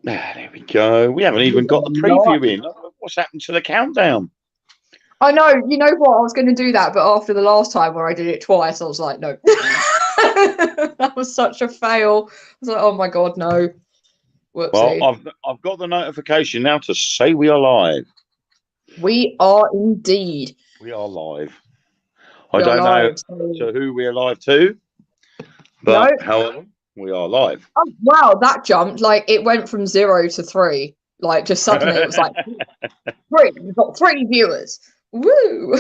There we go. We haven't even got the preview in. What's happened to the countdown? I know. You know what? I was going to do that, but after the last time where I did it twice, I was like, no. That was such a fail. I was like, oh my God, no. Whoopsie. Well, I've got the notification now to say we are live. We are indeed. We are live. I don't know to who we are live to, but however, we are live. Oh, wow, that jumped. Like, it went from 0 to 3. Like, just suddenly it was like, 3. We've got 3 viewers. Woo!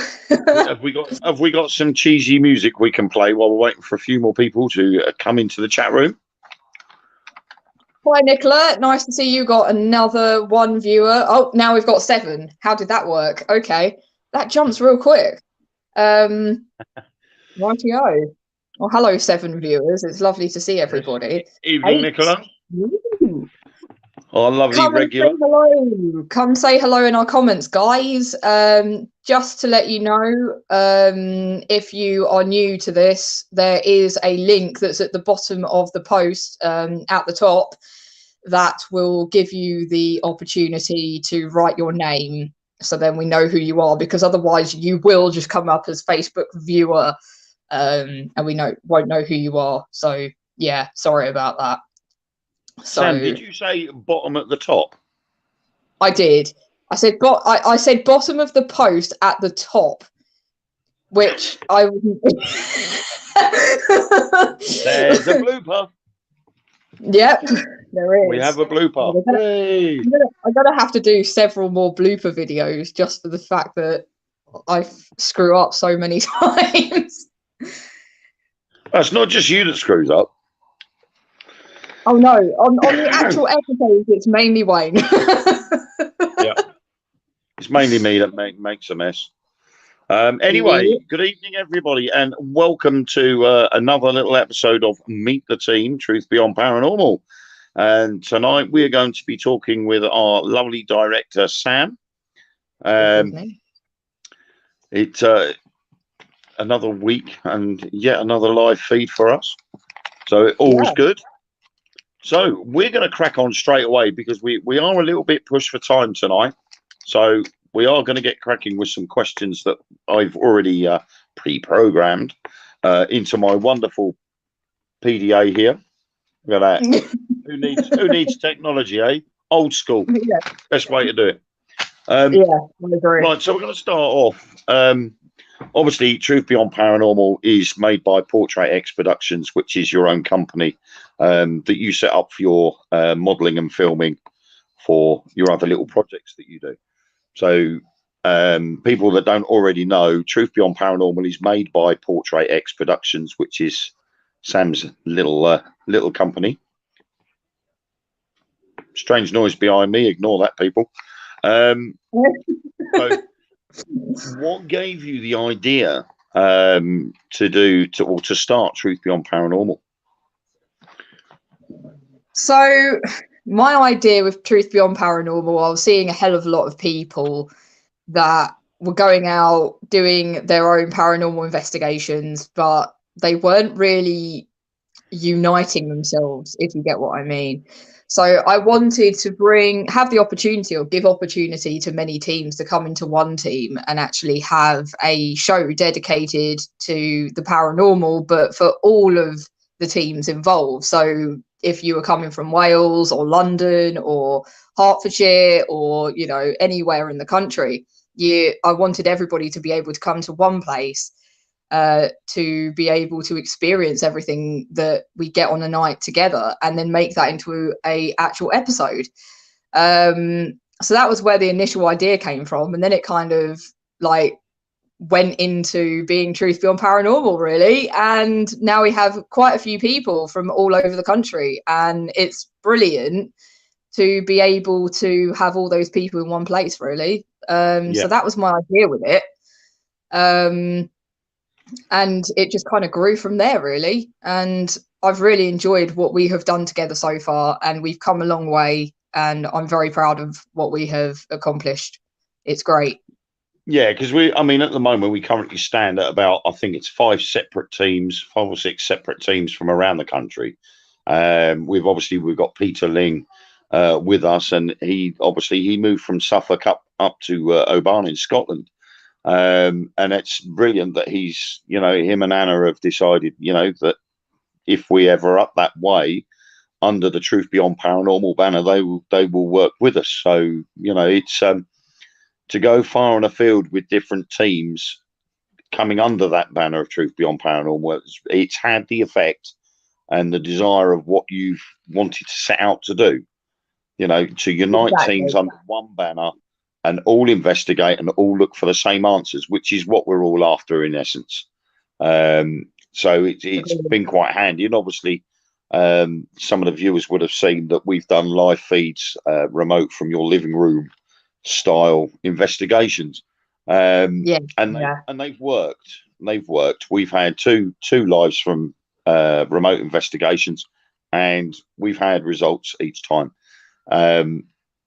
have we got some cheesy music we can play while we're waiting for a few more people to come into the chat room? Hi, Nicola. Nice to see you. Got another 1 viewer. Oh, now we've got 7. How did that work? Okay, that jumps real quick. Rightio. Well, hello, 7 viewers. It's lovely to see everybody. Evening, 8. Nicola. Ooh. Oh, lovely regular. Come say hello in our comments, guys. Just to let you know, if you are new to this, there is a link that's at the bottom of the post at the top that will give you the opportunity to write your name, so then we know who you are, because otherwise you will just come up as Facebook viewer, and we won't know who you are. So yeah, sorry about that. Sam, did you say bottom at the top? I did. I said I said bottom of the post at the top, which I wouldn't. There's a blooper. Yep, there is. We have a blooper. I'm gonna have to do several more blooper videos just for the fact that I screw up so many times. It's not just you that screws up. Oh no! On the actual episodes, it's mainly Wayne. Yeah, it's mainly me that makes a mess. Anyway, good evening, everybody, and welcome to another little episode of Meet the Team: Truth Beyond Paranormal. And tonight we are going to be talking with our lovely director, Sam. It's another week and yet another live feed for us, so all's good. So we're going to crack on straight away because we are a little bit pushed for time tonight. So we are going to get cracking with some questions that I've already pre-programmed into my wonderful PDA here. Look at that. Who needs technology, eh? Old school. Yeah. Best way to do it. I agree. Right, so we're going to start off. Obviously, Truth Beyond Paranormal is made by Portrait X Productions, which is your own company that you set up for your modelling and filming for your other little projects that you do. So people that don't already know, Truth Beyond Paranormal is made by Portrait X Productions, which is Sam's little company. Strange noise behind me. Ignore that, people. So, what gave you the idea to start Truth Beyond Paranormal? So my idea with Truth Beyond Paranormal, I was seeing a hell of a lot of people that were going out doing their own paranormal investigations, but they weren't really uniting themselves, if you get what I mean. So I wanted to have the opportunity or give opportunity to many teams to come into one team and actually have a show dedicated to the paranormal, but for all of the teams involved. So if you were coming from Wales or London or Hertfordshire or, anywhere in the country, I wanted everybody to be able to come to one place to be able to experience everything that we get on a night together and then make that into a actual episode. So that was where the initial idea came from. And then it kind of went into being Truth Beyond Paranormal, really. And now we have quite a few people from all over the country, and it's brilliant to be able to have all those people in one place, really. So that was my idea with it. And it just kind of grew from there, really. And I've really enjoyed what we have done together so far, and we've come a long way, and I'm very proud of what we have accomplished. It's great. Yeah, because at the moment we currently stand at about, I think it's 5 or 6 separate teams from around the country. We've got Peter Ling with us, and he moved from Suffolk up to Oban in Scotland. And it's brilliant that him and Anna have decided, that if we ever up that way under the Truth Beyond Paranormal banner, they will work with us. So it's to go far and afield with different teams coming under that banner of Truth Beyond Paranormal. It's had the effect and the desire of what you've wanted to set out to do. To unite teams under one banner and all investigate and all look for the same answers, which is what we're all after in essence. So it's been quite handy. And obviously, some of the viewers would have seen that we've done live feeds remote from your living room style investigations. And they've worked. We've had two lives from remote investigations, and we've had results each time.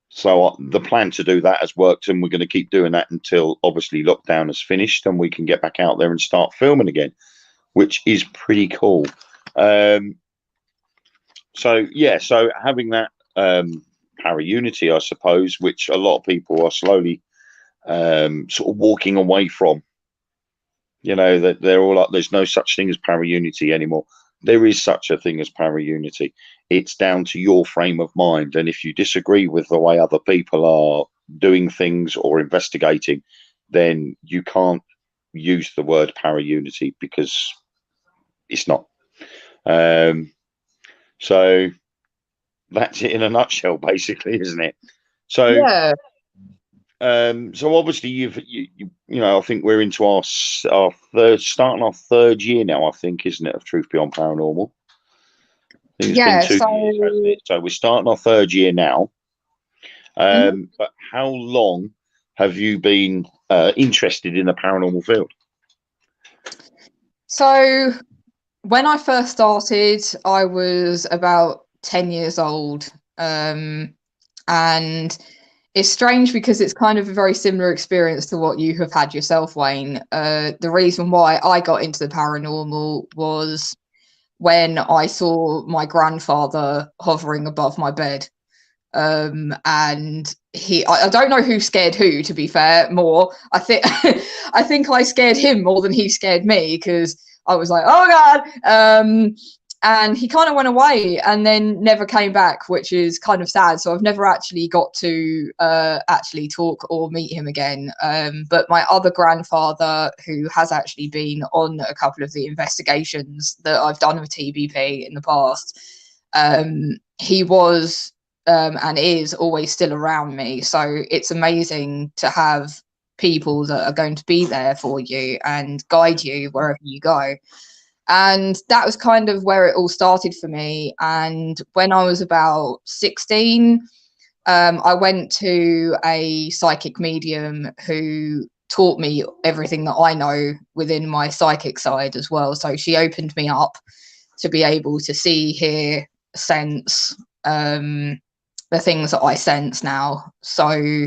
So the plan to do that has worked, and we're going to keep doing that until obviously lockdown is finished and we can get back out there and start filming again, which is pretty cool. So having that para unity, I suppose, which a lot of people are slowly sort of walking away from. That they're all like, there's no such thing as para unity anymore. There is such a thing as para unity. It's down to your frame of mind. And if you disagree with the way other people are doing things or investigating, then you can't use the word para unity, because it's not. So that's it in a nutshell, basically, isn't it? So yeah. So obviously I think we're into our third year now, I think, isn't it, of Truth Beyond Paranormal? It's been 2 years, hasn't it? So we're starting our third year now. But how long have you been interested in the paranormal field? So when I first started, I was about 10 years old. And it's strange because it's kind of a very similar experience to what you have had yourself, Wayne. The reason why I got into the paranormal was when I saw my grandfather hovering above my bed. And I don't know who scared who, to be fair, more. I think I scared him more than he scared me, because I was like, oh God. And he kind of went away and then never came back, which is kind of sad. So I've never actually got to actually talk or meet him again. But my other grandfather, who has actually been on a couple of the investigations that I've done with TBP in the past, he was and is always still around me. So it's amazing to have people that are going to be there for you and guide you wherever you go. And that was kind of where it all started for me. And when I was about 16, I went to a psychic medium who taught me everything that I know within my psychic side as well. So she opened me up to be able to see, hear, sense the things that I sense now. So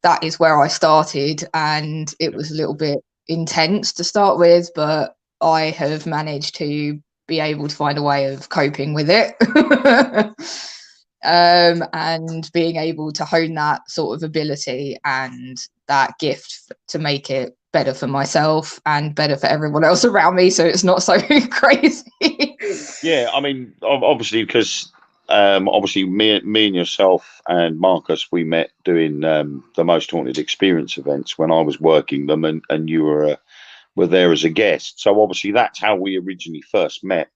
that is where I started, and it was a little bit intense to start with, but I have managed to be able to find a way of coping with it. And being able to hone that sort of ability and that gift to make it better for myself and better for everyone else around me, so it's not so crazy. Yeah, I mean, obviously, because obviously me and yourself and Marcus, we met doing the Most Haunted Experience events when I was working them, and you were there as a guest. So obviously that's how we originally first met.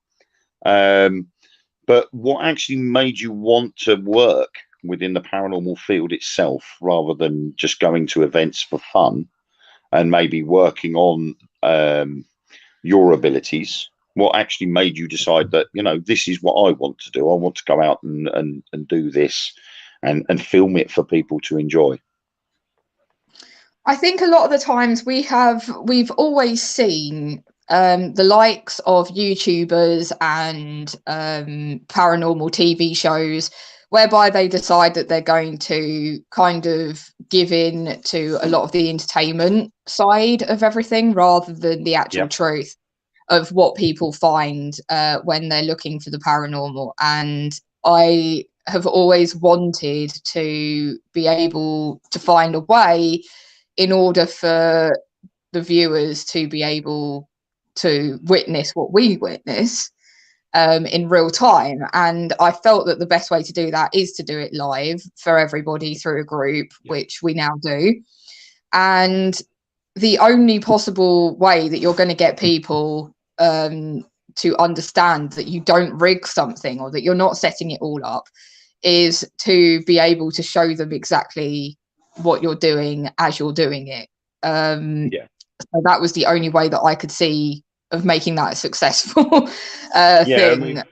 But what actually made you want to work within the paranormal field itself, rather than just going to events for fun and maybe working on your abilities? What actually made you decide that, this is what I want to do? I want to go out and do this and film it for people to enjoy. I think a lot of the times we've always seen the likes of YouTubers and paranormal TV shows, whereby they decide that they're going to kind of give in to a lot of the entertainment side of everything rather than the actual truth of what people find when they're looking for the paranormal. And I have always wanted to be able to find a way in order for the viewers to be able to witness what we witness in real time. And I felt that the best way to do that is to do it live for everybody through a group, which we now do. And the only possible way that you're going to get people to understand that you don't rig something or that you're not setting it all up is to be able to show them exactly what you're doing as you're doing it. So that was the only way that I could see of making that a successful thing.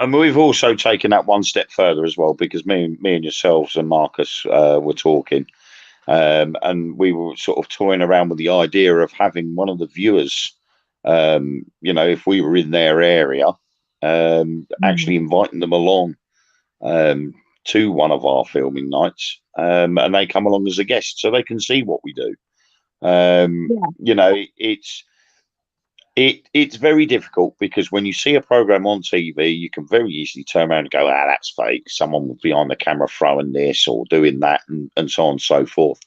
We've also taken that one step further as well, because me and yourselves and Marcus were talking, and we were sort of toying around with the idea of having one of the viewers, if we were in their area, actually inviting them along to one of our filming nights, and they come along as a guest so they can see what we do. It's very difficult, because when you see a program on TV, you can very easily turn around and go, that's fake. Someone will be on the camera throwing this or doing that, and so on and so forth.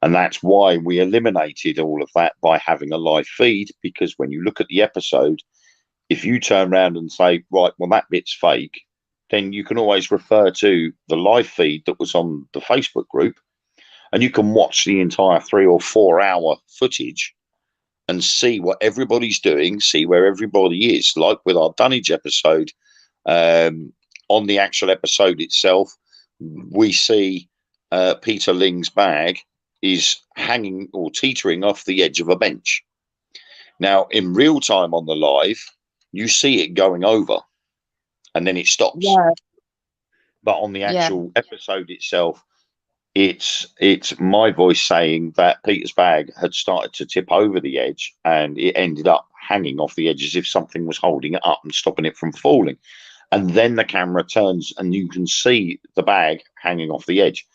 And that's why we eliminated all of that by having a live feed, because when you look at the episode, if you turn around and say, right, well, that bit's fake, then you can always refer to the live feed that was on the Facebook group, and you can watch the entire 3 or 4 hour footage and see what everybody's doing, see where everybody is. Like with our Dunnage episode, on the actual episode itself, we see Peter Ling's bag is hanging or teetering off the edge of a bench. Now, in real time on the live, you see it going over and then it stops. Yeah. But on the actual episode itself, it's my voice saying that Peter's bag had started to tip over the edge, and it ended up hanging off the edge as if something was holding it up and stopping it from falling. And then the camera turns and you can see the bag hanging off the edge.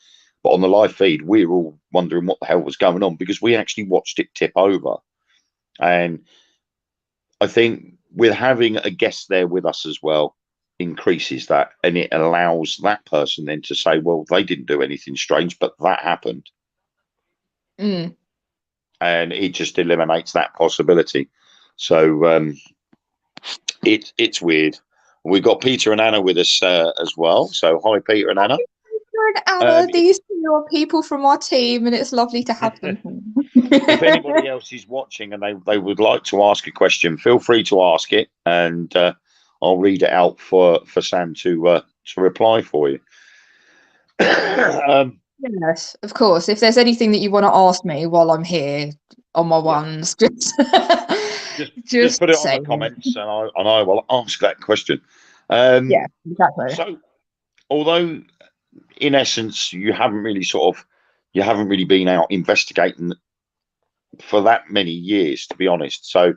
But on the live feed, we were all wondering what the hell was going on, because we actually watched it tip over. And I think with having a guest there with us as well increases that, and it allows that person then to say, well, they didn't do anything strange, but that happened. And it just eliminates that possibility. So it's weird. We've got Peter and Anna with us as well. So hi, Peter and Anna. Peter and Anna, these two are people from our team, and it's lovely to have them. If anybody else is watching and they would like to ask a question, feel free to ask it, and I'll read it out for Sam to reply for you. Yes, of course. If there's anything that you want to ask me while I'm here on my ones, just put it on the comments, and I will ask that question. Yeah, exactly. So, although in essence you haven't really been out investigating for that many years, to be honest. So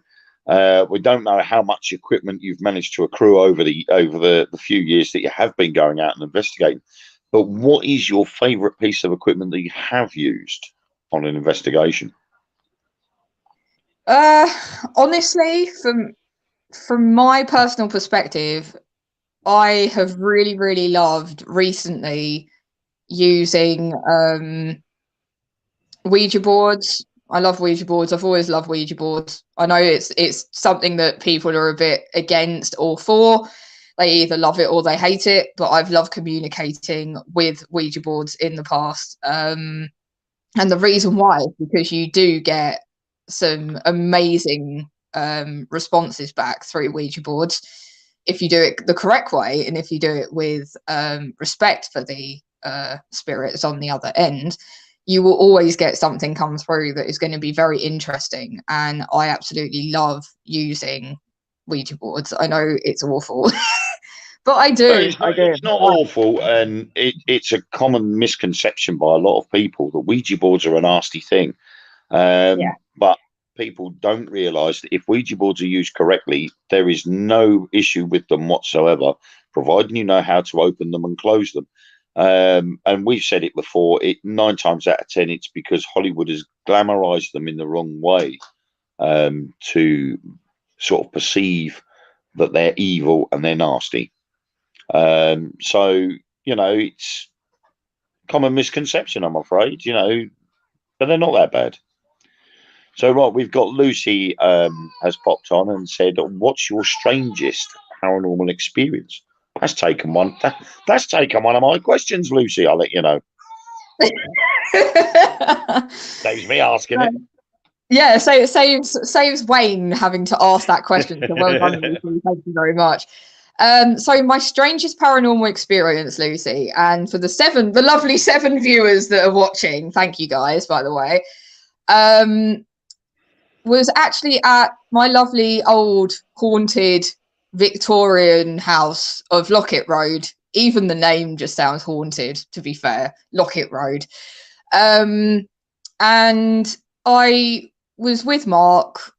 we don't know how much equipment you've managed to accrue over the few years that you have been going out and investigating. But what is your favourite piece of equipment that you have used on an investigation? Honestly, from my personal perspective, I have really, really loved recently using Ouija boards. I love Ouija boards. I've always loved Ouija boards. I know it's something that people are a bit against or for. They either love it or they hate it, but I've loved communicating with Ouija boards in the past. And the reason why is because you do get some amazing responses back through Ouija boards if you do it the correct way, and if you do it with respect for the spirits on the other end. You will always get something come through that is going to be very interesting, and I absolutely love using Ouija boards. I know it's awful, but I do. It's not awful, and it's a common misconception by a lot of people that Ouija boards are a nasty thing. But people don't realise that if Ouija boards are used correctly, there is no issue with them whatsoever, providing you know how to open them and close them. And we've said it before, 9 times out of 10, it's because Hollywood has glamorized them in the wrong way, to sort of perceive that they're evil and they're nasty. So you know, it's common misconception, I'm afraid, you know, but they're not that bad. So, right, we've got Lucy has popped on and said, "What's your strangest paranormal experience?" That's taken one. That's taken one of my questions, Lucy. I'll let you know. Saves me asking it. Yeah, so it saves Wayne having to ask that question. So well done, Lucy. Thank you very much. So my strangest paranormal experience, Lucy, and for the lovely 7 viewers that are watching, thank you guys, by the way, was actually at my lovely old haunted Victorian house of Lockett Road. Even the name just sounds haunted, to be fair. Lockett Road. And I was with Mark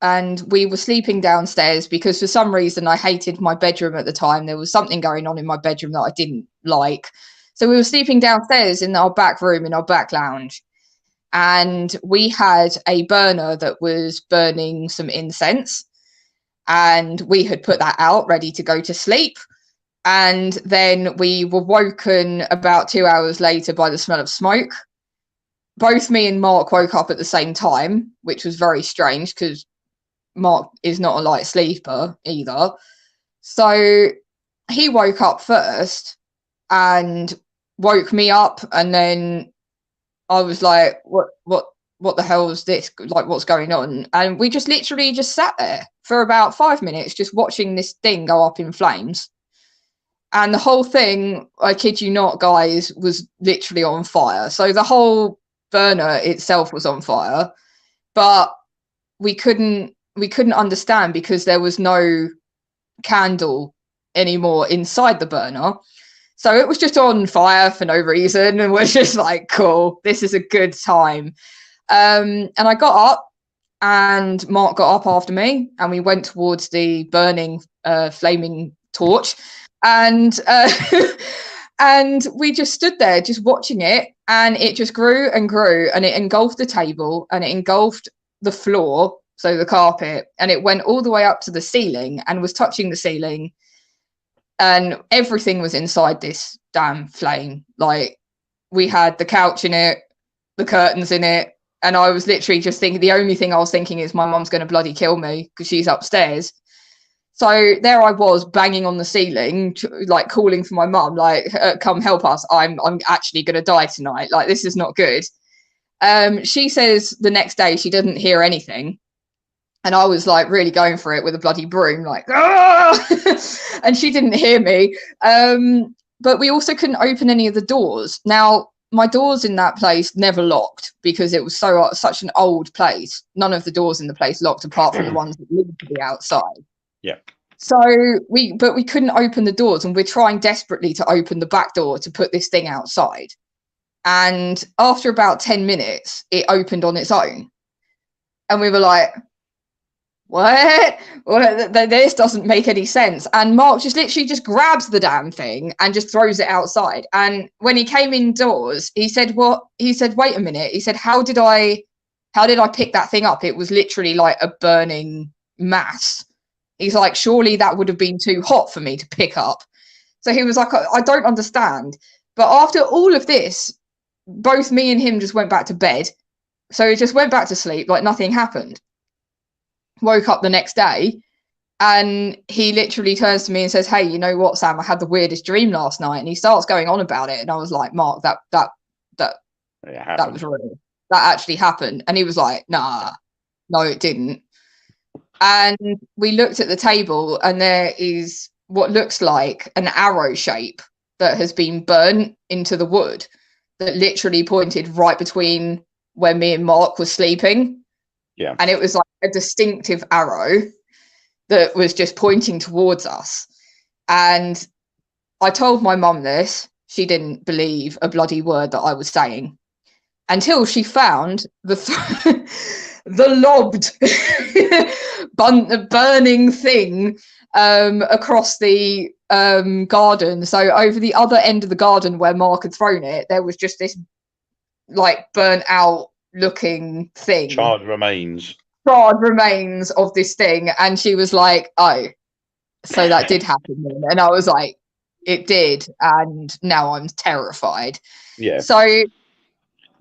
and we were sleeping downstairs because for some reason I hated my bedroom at the time. There was something going on in my bedroom that I didn't like. So we were sleeping downstairs in our back room, in our back lounge. And we had a burner that was burning some incense. And we had put that out ready to go to sleep. And then we were woken about 2 hours later by the smell of smoke. Both me and Mark woke up at the same time, which was very strange because Mark is not a light sleeper either. So he woke up first and woke me up, and then I was like, what the hell is this? Like, what's going on? And we just literally just sat there for about 5 minutes just watching this thing go up in flames. And the whole thing, I kid you not, guys, was literally on fire. So the whole burner itself was on fire, but we couldn't understand because there was no candle anymore inside the burner. So it was just on fire for no reason, and we're just like, cool, this is a good time. And I got up, and Mark got up after me, and we went towards the burning, flaming torch, and and we just stood there, just watching it, and it just grew and grew, and it engulfed the table, and it engulfed the floor, so the carpet, and it went all the way up to the ceiling, and was touching the ceiling. And everything was inside this damn flame. Like, we had the couch in it, the curtains in it, and I was literally just thinking, the only thing I was thinking is my mum's going to bloody kill me because she's upstairs. So there I was banging on the ceiling, like calling for my mum, like, come help us. I'm actually going to die tonight. Like, this is not good. She says the next day she didn't hear anything. And I was like really going for it with a bloody broom, like, ah! And she didn't hear me. But we also couldn't open any of the doors. Now, my doors in that place never locked because it was such an old place. None of the doors in the place locked apart from the ones that lead to the outside. Yeah. So we couldn't open the doors, and we're trying desperately to open the back door to put this thing outside. And after about 10 minutes, it opened on its own. And we were like, what? This doesn't make any sense. And Mark just literally just grabs the damn thing and just throws it outside. And when he came indoors, he said, what? He said, wait a minute. He said, how did I pick that thing up? It was literally like a burning mass. He's like, surely that would have been too hot for me to pick up. So he was like, I don't understand. But after all of this, both me and him just went back to bed. So he just went back to sleep like nothing happened. Woke up the next day, and he literally turns to me and says, hey, you know what, Sam, I had the weirdest dream last night. And he starts going on about it, and I was like, Mark, that was real. That actually happened. And he was like, nah, no, it didn't. And we looked at the table, and there is what looks like an arrow shape that has been burnt into the wood that literally pointed right between where me and Mark were sleeping. Yeah. And it was like a distinctive arrow that was just pointing towards us. And I told my mum this. She didn't believe a bloody word that I was saying until she found the lobbed burning thing across the garden. So over the other end of the garden where Mark had thrown it, there was just this like burnt out looking thing, charred remains of this thing. And she was like, oh, so that did happen then. And I was like, it did, and now I'm terrified. Yeah. So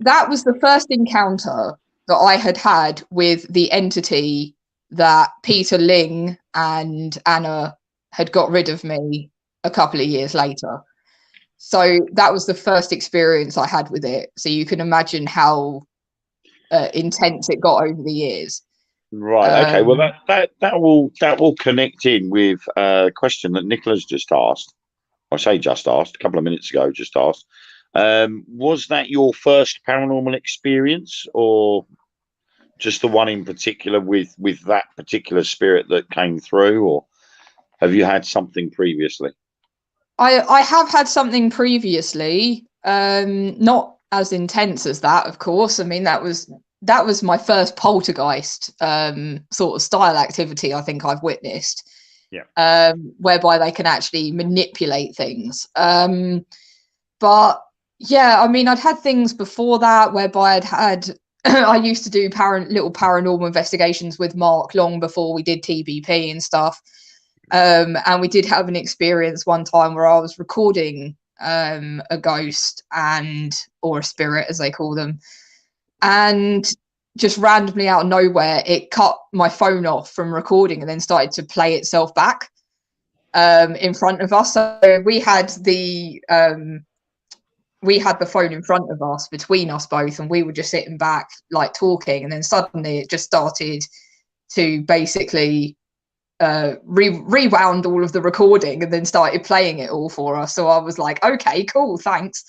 that was the first encounter that I had with the entity that Peter Ling and Anna had got rid of me a couple of years later. So that was the first experience I had with it. So you can imagine how intense it got over the years. Right. Okay. Well, that will connect in with a question that Nicola's just asked. I say just asked, a couple of minutes ago, just asked. Was that your first paranormal experience, or just the one in particular with that particular spirit that came through, or have you had something previously? I have had something previously, not as intense as that, of course. I mean, that was my first poltergeist sort of style activity I think I've witnessed. Yeah. Whereby they can actually manipulate things. But yeah, I mean, I'd had things before that whereby I'd had I used to do little paranormal investigations with Mark long before we did TBP and stuff. And we did have an experience one time where I was recording a ghost or a spirit, as they call them, and just randomly out of nowhere, it cut my phone off from recording and then started to play itself back in front of us. So we had the phone in front of us, between us both, and we were just sitting back like talking, and then suddenly it just started to basically rewound all of the recording and then started playing it all for us. So I was like, okay, cool, thanks.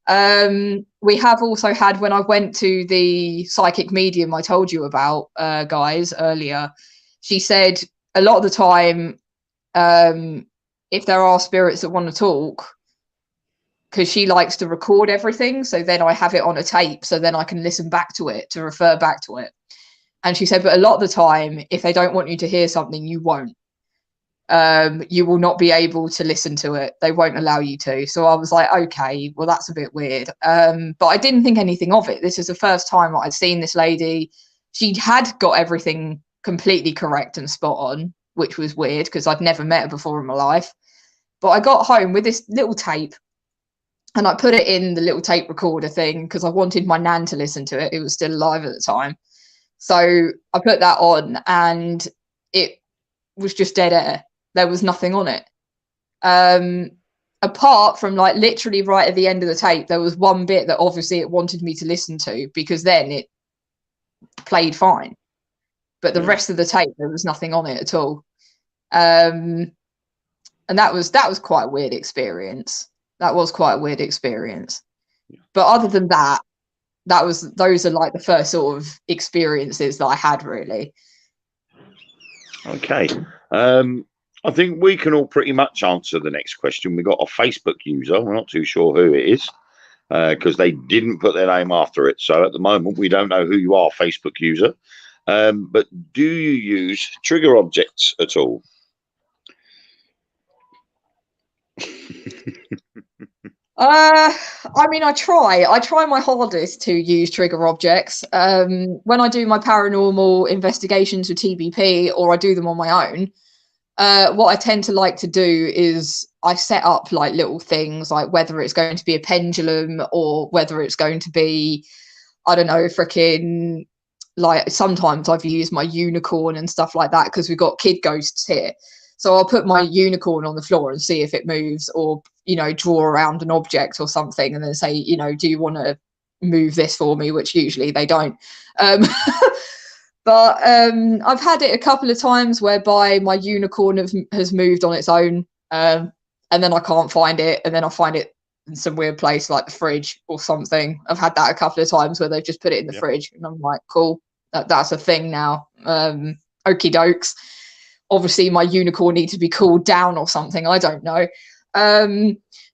We have also had, when I went to the psychic medium I told you about, guys, earlier, she said a lot of the time, if there are spirits that want to talk, because she likes to record everything, so then I have it on a tape, so then I can listen back to it, to refer back to it. And she said, but a lot of the time, if they don't want you to hear something, you won't. You will not be able to listen to it. They won't allow you to. So I was like, okay, well, that's a bit weird. But I didn't think anything of it. This is the first time I'd seen this lady. She had got everything completely correct and spot on, which was weird because I'd never met her before in my life. But I got home with this little tape and I put it in the little tape recorder thing because I wanted my nan to listen to it. It was still alive at the time. So I put that on and it was just dead air. There was nothing on it. Apart from like literally right at the end of the tape, there was one bit that obviously it wanted me to listen to because then it played fine. But the rest of the tape, there was nothing on it at all. And that was quite a weird experience. That was quite a weird experience. But other than that, those are like the first sort of experiences that I had, really. Okay. I think we can all pretty much answer the next question. We got a Facebook user. We're not too sure who it is because they didn't put their name after it. So at the moment, we don't know who you are, Facebook user. But do you use trigger objects at all? I mean, I try my hardest to use trigger objects. When I do my paranormal investigations with TBP or I do them on my own, what I tend to like to do is I set up like little things, like whether it's going to be a pendulum or whether it's going to be, I don't know, freaking, like sometimes I've used my unicorn and stuff like that because we've got kid ghosts here. So I'll put my unicorn on the floor and see if it moves, or, you know, draw around an object or something and then say, you know, do you want to move this for me? Which usually they don't. But I've had it a couple of times whereby my unicorn has moved on its own, and then I can't find it, and then I find it in some weird place like the fridge or something. I've had that a couple of times where they've just put it in the fridge, and I'm like, cool, that's a thing now. Okie dokes. Obviously, my unicorn needs to be cooled down or something. I don't know.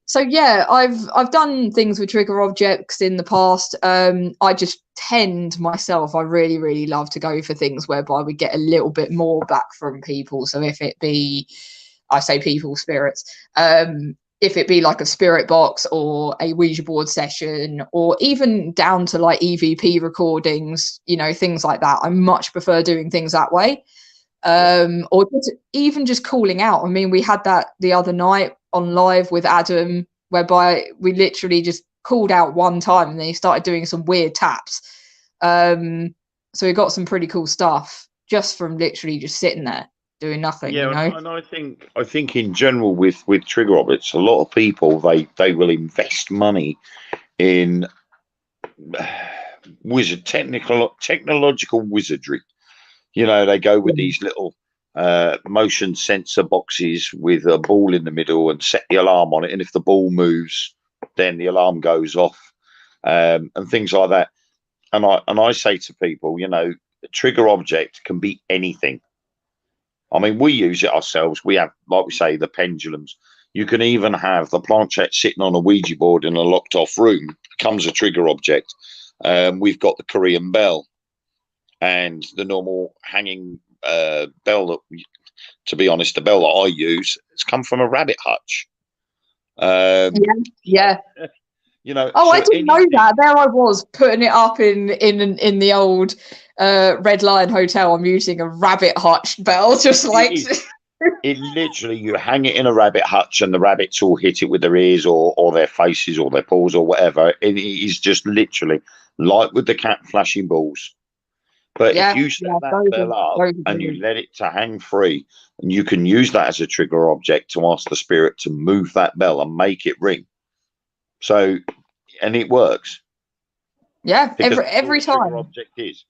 So yeah, I've done things with trigger objects in the past. I just tend myself, I really, really love to go for things whereby we get a little bit more back from people. So if it be, I say people, spirits, if it be like a spirit box or a Ouija board session, or even down to like EVP recordings, you know, things like that, I much prefer doing things that way. Or even just calling out. I mean, we had that the other night on live with Adam, whereby we literally just called out one time and then he started doing some weird taps. So we got some pretty cool stuff just from literally just sitting there doing nothing. Yeah, you know? and I think in general with trigger objects, a lot of people they will invest money in technological wizardry. You know, they go with these little motion sensor boxes with a ball in the middle and set the alarm on it, and if the ball moves, then the alarm goes off, and things like that. And I say to people, you know, a trigger object can be anything. I mean, we use it ourselves. We have, like we say, the pendulums. You can even have the planchette sitting on a Ouija board in a locked off room, becomes a trigger object. We've got the Korean bell and the normal hanging bell that, to be honest, the bell that I use has come from a rabbit hutch. Yeah. You know. Oh, so I didn't know that. There I was putting it up in the old Red Lion Hotel. I'm using a rabbit hutch bell, just like. It literally, you hang it in a rabbit hutch and the rabbits all hit it with their ears or their faces or their paws or whatever. It is just literally like with the cat flashing balls. But if you set that bell up and you let it to hang free, and you can use that as a trigger object to ask the spirit to move that bell and make it ring. So, and it works. Yeah, every time. Trigger object is.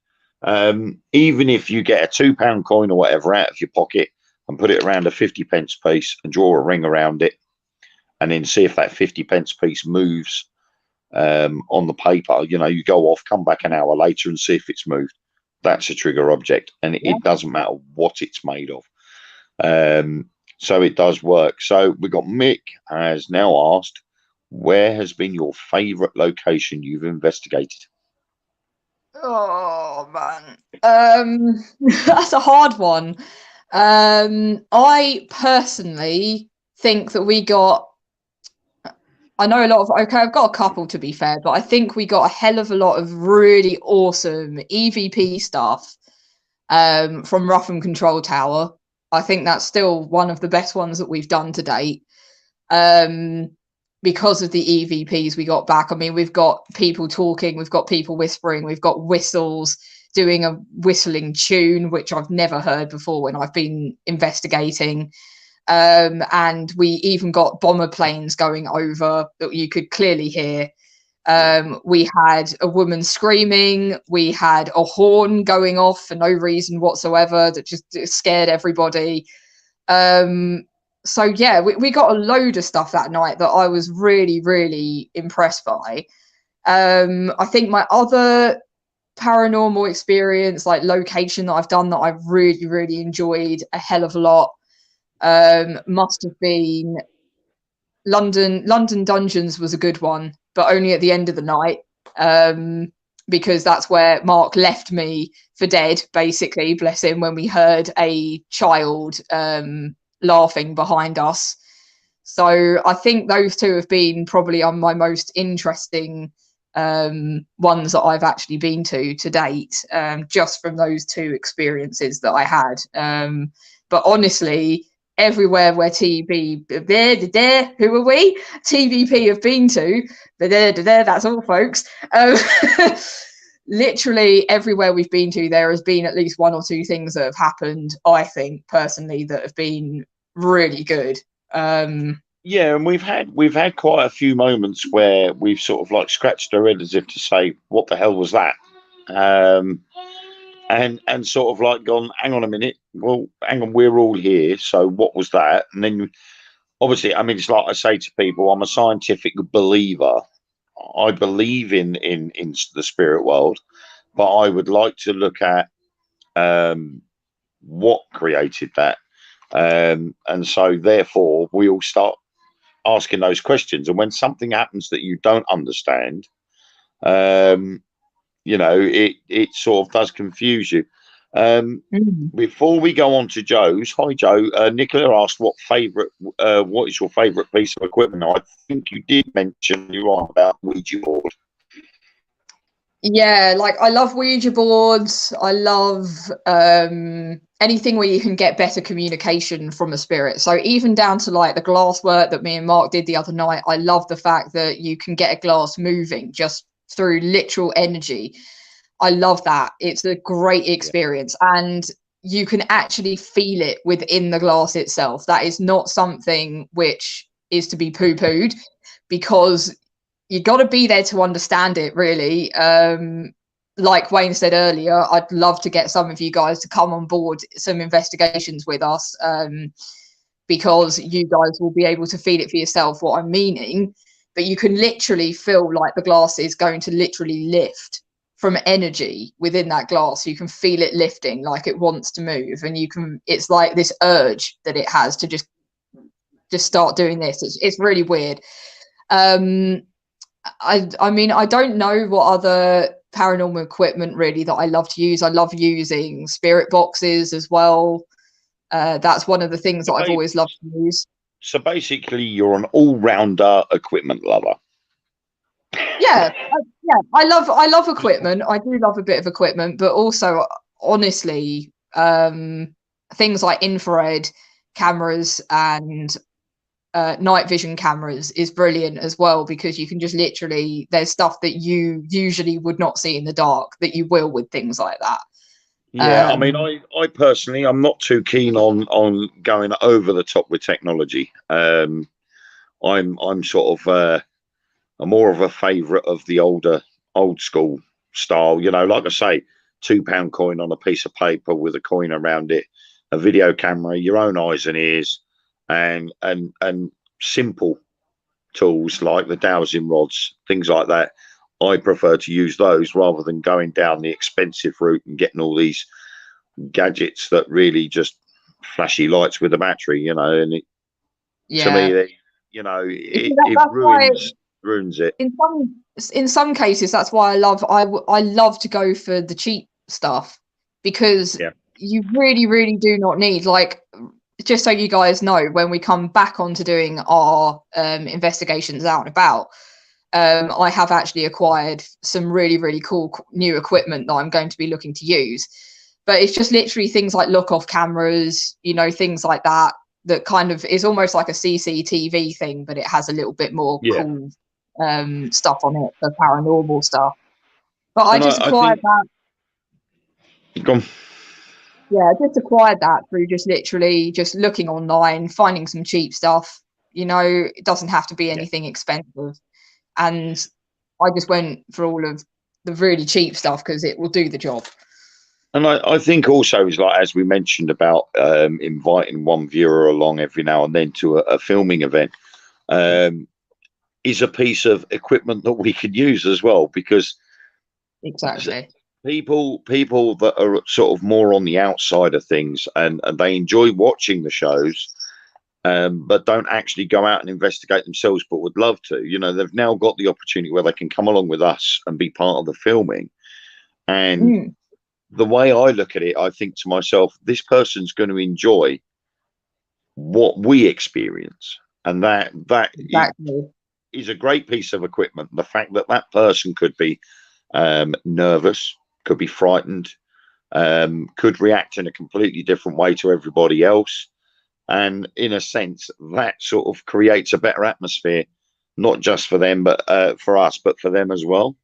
Even if you get a £2 coin or whatever out of your pocket and put it around a 50p piece and draw a ring around it, and then see if that 50p piece moves on the paper. You know, you go off, come back an hour later and see if it's moved. That's a trigger object, and it doesn't matter what it's made of. So it does work. So we got Mick has now asked, where has been your favourite location you've investigated? Oh man, that's a hard one. I personally think that we got. I know a lot of. Okay, I've got a couple to be fair, but I think we got a hell of a lot of really awesome EVP stuff from Rougham Control Tower. I think that's still one of the best ones that we've done to date. Because of the EVPs we got back. I mean, we've got people talking, we've got people whispering, we've got whistles doing a whistling tune, which I've never heard before when I've been investigating. And we even got bomber planes going over that you could clearly hear. We had a woman screaming. We had a horn going off for no reason whatsoever that just scared everybody. So yeah, we got a load of stuff that night that I was really, really impressed by. I think my other paranormal experience, like location that I've done that I've really, really enjoyed a hell of a lot, must have been London Dungeons was a good one, but only at the end of the night, because that's where Mark left me for dead, basically, bless him, when we heard a child laughing behind us. So I think those two have been probably on my most interesting ones that I've actually been to date, just from those two experiences that I had. But honestly, everywhere where TB there, who are we? TVP have been to, there, that's all, folks. Literally everywhere we've been to, there has been at least one or two things that have happened, I think personally, that have been really good. Yeah, and we've had quite a few moments where we've sort of like scratched our head as if to say, what the hell was that? And sort of like gone, hang on a minute, well, hang on, we're all here, so what was that? And then obviously, I mean, it's like I say to people, I'm a scientific believer. I believe in the spirit world, but I would like to look at what created that. And so therefore we all start asking those questions. And when something happens that you don't understand, you know, it sort of does confuse you. Before we go on to Joe's, hi Joe, Nicola asked what is your favourite piece of equipment? I think you did mention you are about Ouija board. Yeah, like I love Ouija boards. I love anything where you can get better communication from a spirit. So even down to like the glass work that me and Mark did the other night, I love the fact that you can get a glass moving just through literal energy. I love that. It's a great Yeah. experience, and you can actually feel it within the glass itself. That is not something which is to be poo-pooed, because you got to be there to understand it, really. Like Wayne said earlier, I'd love to get some of you guys to come on board some investigations with us, because you guys will be able to feel it for yourself, what I'm meaning. But you can literally feel like the glass is going to literally lift from energy within that glass. You can feel it lifting, like it wants to move, and it's like this urge that it has to just start doing this. It's really weird. I mean, I don't know what other paranormal equipment really that I love to use. I love using spirit boxes as well. That's one of the things that I've always loved to use. So basically, you're an all-rounder equipment lover. Yeah, I love equipment. I do love a bit of equipment, but also, honestly, things like infrared cameras and night vision cameras is brilliant as well, because you can just literally, there's stuff that you usually would not see in the dark that you will with things like that. Yeah, I mean, I personally, I'm not too keen on going over the top with technology. I'm sort of I'm more of a favourite of the old school style. You know, like I say, £2 coin on a piece of paper with a coin around it, a video camera, your own eyes and ears, and simple tools like the dowsing rods, things like that. I prefer to use those rather than going down the expensive route and getting all these gadgets that really just flashy lights with a battery, you know. And to me, you know, it ruins it. In some cases, that's why I love to go for the cheap stuff, because you really do not need, like, just so you guys know, when we come back onto doing our investigations out and about, I have actually acquired some really cool new equipment that I'm going to be looking to use. But it's just literally things like look-off cameras, you know, things like that, that kind of is almost like a CCTV thing, but it has a little bit more cool stuff on it for paranormal stuff. But I just acquired that. Yeah, just acquired that through just literally just looking online, finding some cheap stuff. You know, it doesn't have to be anything expensive. And I just went for all of the really cheap stuff because it will do the job. And I think also is like, as we mentioned about inviting one viewer along every now and then to a filming event, is a piece of equipment that we could use as well, because exactly people that are sort of more on the outside of things and they enjoy watching the shows, but don't actually go out and investigate themselves, but would love to. You know, they've now got the opportunity where they can come along with us and be part of the filming. And the way I look at it, I think to myself, this person's going to enjoy what we experience, and that exactly is a great piece of equipment. The fact that that person could be nervous, could be frightened, could react in a completely different way to everybody else, and in a sense, that sort of creates a better atmosphere, not just for them, but for us, but for them as well.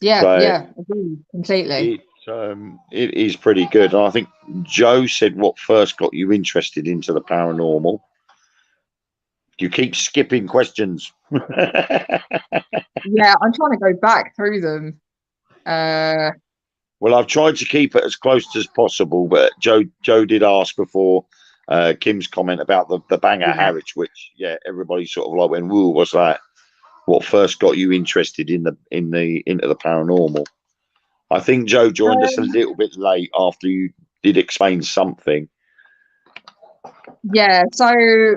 Yeah, agreed, completely. It is pretty good. And I think Joe said what first got you interested into the paranormal. You keep skipping questions. Yeah, I'm trying to go back through them. Well, I've tried to keep it as close as possible, but Joe did ask before Kim's comment about the banger Harwich, which everybody sort of like went, "Woo, what's that?" What first got you interested into the paranormal? I think Joe joined us a little bit late after you did explain something. Yeah, so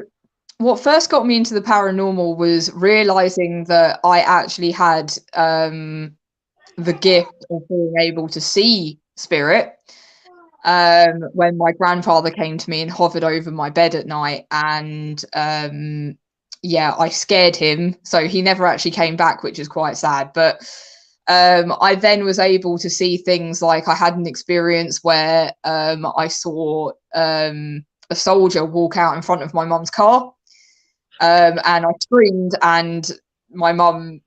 what first got me into the paranormal was realizing that I actually had the gift of being able to see spirit. When my grandfather came to me and hovered over my bed at night, and I scared him, so he never actually came back, which is quite sad. But I then was able to see things like I had an experience where I saw a soldier walk out in front of my mum's car, and I screamed, and my mum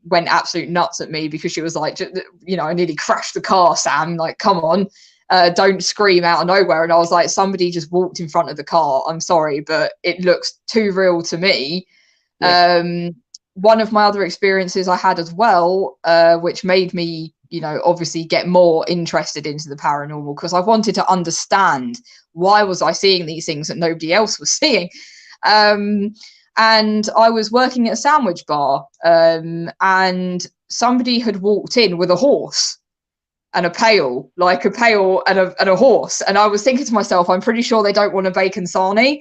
went absolute nuts at me because she was like, you know, I nearly crashed the car, Sam, like, come on, don't scream out of nowhere. And I was like, somebody just walked in front of the car, I'm sorry, but it looks too real to me. One of my other experiences I had as well, which made me, you know, obviously get more interested into the paranormal, because I wanted to understand why was I seeing these things that nobody else was seeing. And I was working at a sandwich bar, and somebody had walked in with a horse and a pail, like a pail and a horse. And I was thinking to myself, I'm pretty sure they don't want a bacon sarnie.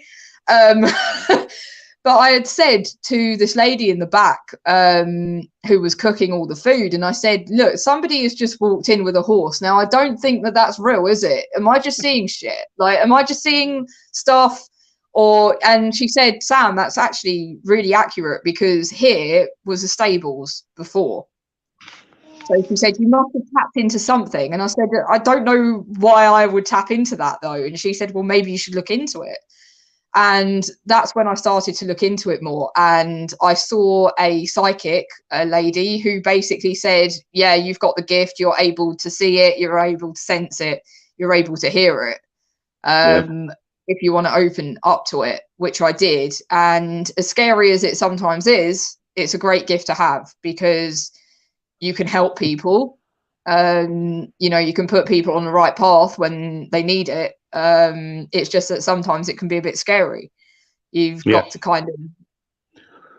But I had said to this lady in the back, who was cooking all the food, and I said, look, somebody has just walked in with a horse. Now, I don't think that that's real, is it? Am I just seeing shit? Like, am I just seeing stuff? And she said, Sam, that's actually really accurate, because here was the stables before. So she said, you must have tapped into something. And I said, I don't know why I would tap into that, though. And she said, well, maybe you should look into it. And that's when I started to look into it more. And I saw a psychic, a lady, who basically said, yeah, you've got the gift. You're able to see it. You're able to sense it. You're able to hear it. If you want to open up to it, which I did. And as scary as it sometimes is, it's a great gift to have, because you can help people. You know, you can put people on the right path when they need it. It's just that sometimes it can be a bit scary. You've got to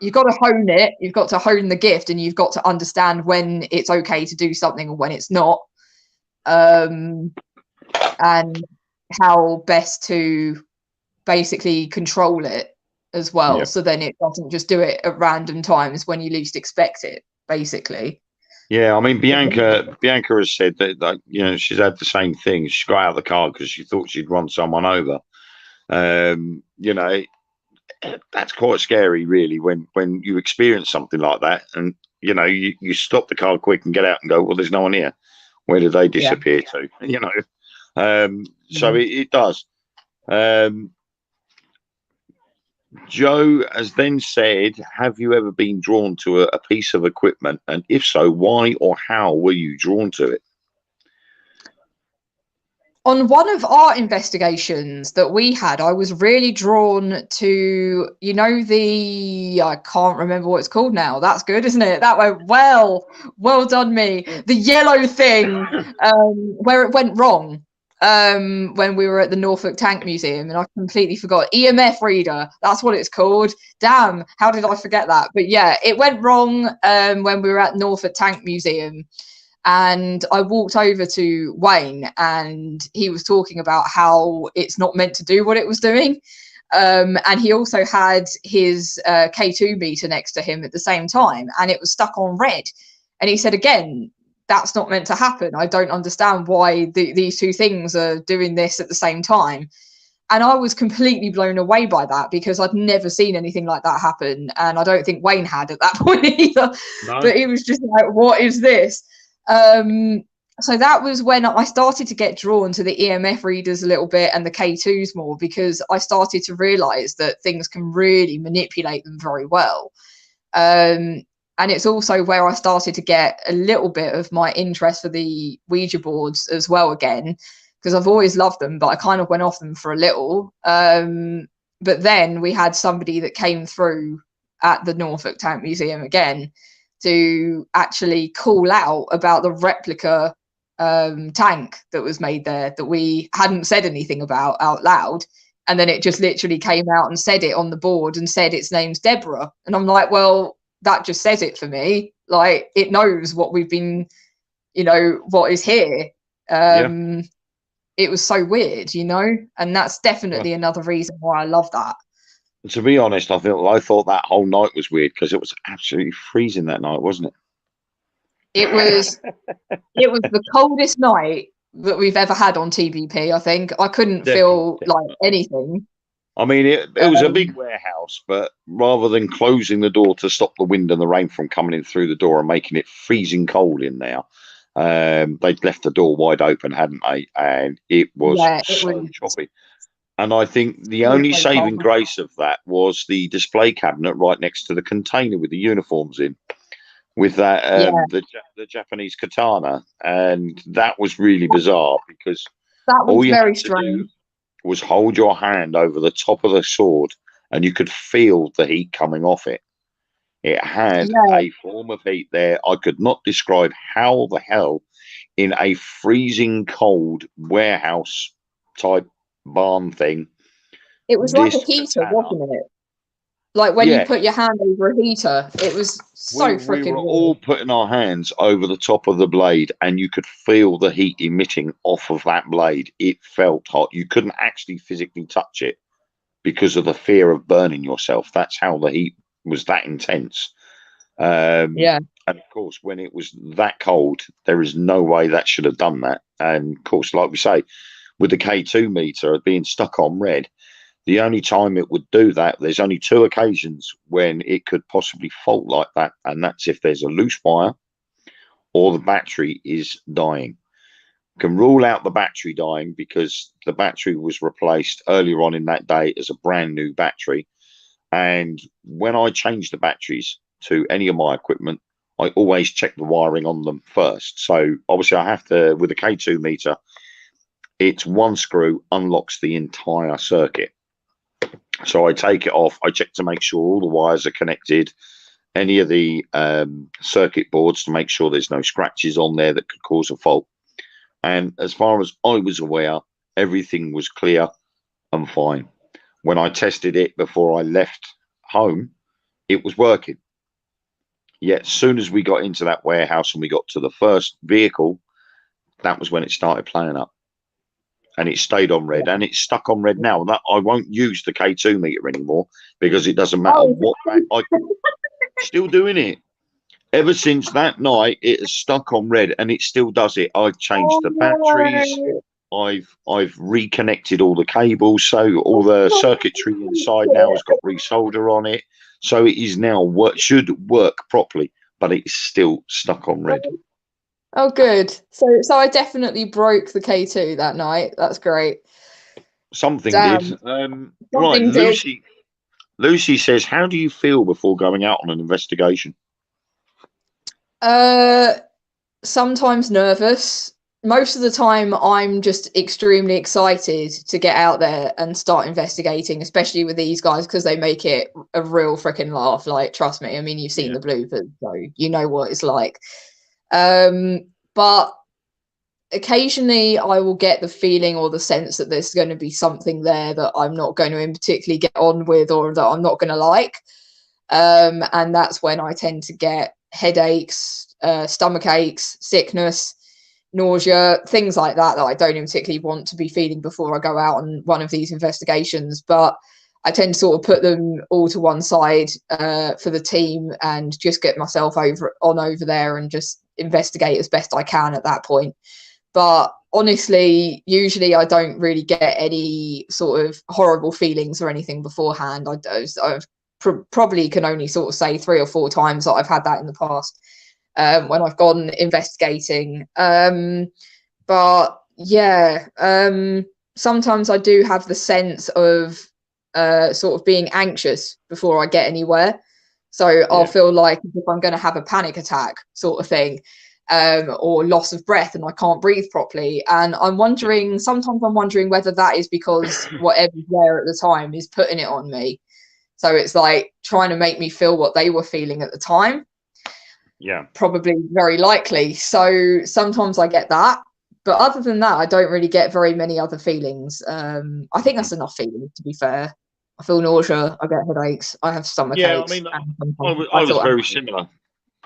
you've got to hone it. You've got to hone the gift, and you've got to understand when it's okay to do something and when it's not. And how best to basically control it as well. So then it doesn't just do it at random times when you least expect it, basically. Yeah, I mean, Bianca has said that, like, you know, she's had the same thing. She got out of the car because she thought she'd run someone over. You know, that's quite scary, really, when you experience something like that, and you know, you stop the car quick and get out and go, well, there's no one here. Where did they disappear to? You know, so it does. Joe has then said, have you ever been drawn to a piece of equipment? And if so, why or how were you drawn to it? On one of our investigations that we had, I was really drawn to, you know, I can't remember what it's called now. That's good, isn't it? That went well done me. The yellow thing, where it went wrong. When we were at the Norfolk Tank Museum, and I completely forgot. EMF reader, that's what it's called. Damn, how did I forget that? But yeah, it went wrong when we were at Norfolk Tank Museum, and I walked over to Wayne, and he was talking about how it's not meant to do what it was doing. And he also had his K2 meter next to him at the same time, and it was stuck on red. And he said, again, that's not meant to happen. I don't understand why these two things are doing this at the same time. And I was completely blown away by that, because I'd never seen anything like that happen. And I don't think Wayne had at that point either. No. But he was just like, what is this? So that was when I started to get drawn to the EMF readers a little bit, and the K2s more, because I started to realize that things can really manipulate them very well. And it's also where I started to get a little bit of my interest for the Ouija boards as well again, because I've always loved them, but I kind of went off them for a little. But then we had somebody that came through at the Norfolk Tank Museum again to actually call out about the replica tank that was made there that we hadn't said anything about out loud. And then it just literally came out and said it on the board and said its name's Deborah. And I'm like, well, that just says it for me. Like, it knows what we've been, you know, what is here. It was so weird, you know, and that's definitely another reason why I love that. To be honest, I thought that whole night was weird, because it was absolutely freezing that night, wasn't it? It was the coldest night that we've ever had on TBP. I think I couldn't feel like anything. I mean, it was a big warehouse, but rather than closing the door to stop the wind and the rain from coming in through the door and making it freezing cold in there, they'd left the door wide open, hadn't they? And it was it so was choppy. And I think the so, only so saving cold. grace of that was the display cabinet right next to the container with the uniforms in, with that the Japanese katana, and that was really bizarre because That all was you very had to strange. do was hold your hand over the top of the sword, and you could feel the heat coming off it. It had Yeah, a form of heat there. I could not describe how the hell, in a freezing cold warehouse type barn thing, it was like a this heater, katana. wasn't it? Like when you Yeah, put your hand over a heater. It was so we freaking were weird. all putting our hands over the top of the blade, and you could feel the heat emitting off of that blade. It felt hot. You couldn't actually physically touch it because of the fear of burning yourself. That's how the heat was that intense. Yeah, And of course, when it was that cold, there is no way that should have done that. And of course, like we say, with the K2 meter being stuck on red, the only time it would do that, there's only two occasions when it could possibly fault like that. And that's if there's a loose wire or the battery is dying. Can rule out the battery dying because the battery was replaced earlier on in that day as a brand new battery. And when I change the batteries to any of my equipment, I always check the wiring on them first. So obviously I have to, with the K2 meter, it's one screw unlocks the entire circuit. So I take it off, I check to make sure all the wires are connected, any of the circuit boards to make sure there's no scratches on there that could cause a fault. And as far as I was aware, everything was clear and fine. When I tested it before I left home, it was working. Yet, as soon as we got into that warehouse and we got to the first vehicle, that was when it started playing up. And it stayed on red, and it's stuck on red now. That I won't use the K2 meter anymore because it doesn't matter oh, what I still doing it. Ever since that night, it has stuck on red, and it still does it. I've changed oh the batteries. no. I've reconnected all the cables, so all the circuitry inside now has got resolder on it. So it is now should work properly, but it's still stuck on red. Oh, good. So I definitely broke the K2 that night. That's great. Something did. Damn, Right, something did. Lucy says, "How do you feel before going out on an investigation?" Uh, Sometimes nervous. Most of the time, I'm just extremely excited to get out there and start investigating, especially with these guys because they make it a real freaking laugh. Like, trust me. I mean, you've seen Yeah, the bloopers, so you know what it's like. But occasionally I will get the feeling or the sense that there's going to be something there that I'm not going to particularly get on with or that I'm not going to like. And that's when I tend to get headaches, stomach aches, sickness, nausea, things like that that I don't even particularly want to be feeling before I go out on one of these investigations. But I tend to sort of put them all to one side for the team and just get myself over there and just investigate as best I can at that point. But honestly, usually I don't really get any sort of horrible feelings or anything beforehand. I've probably can only sort of say 3 or 4 times that I've had that in the past when I've gone investigating. But yeah, sometimes I do have the sense of sort of being anxious before I get anywhere. So I'll feel like if I'm going to have a panic attack sort of thing, or loss of breath and I can't breathe properly. And sometimes I'm wondering whether that is because whatever's there at the time is putting it on me. So it's like trying to make me feel what they were feeling at the time. yeah. Probably very likely. So sometimes I get that. But other than that, I don't really get very many other feelings. I think that's enough feelings, to be fair. I feel nausea, I get headaches, I have stomach Yeah, I aches, mean, and I I was feel very similar.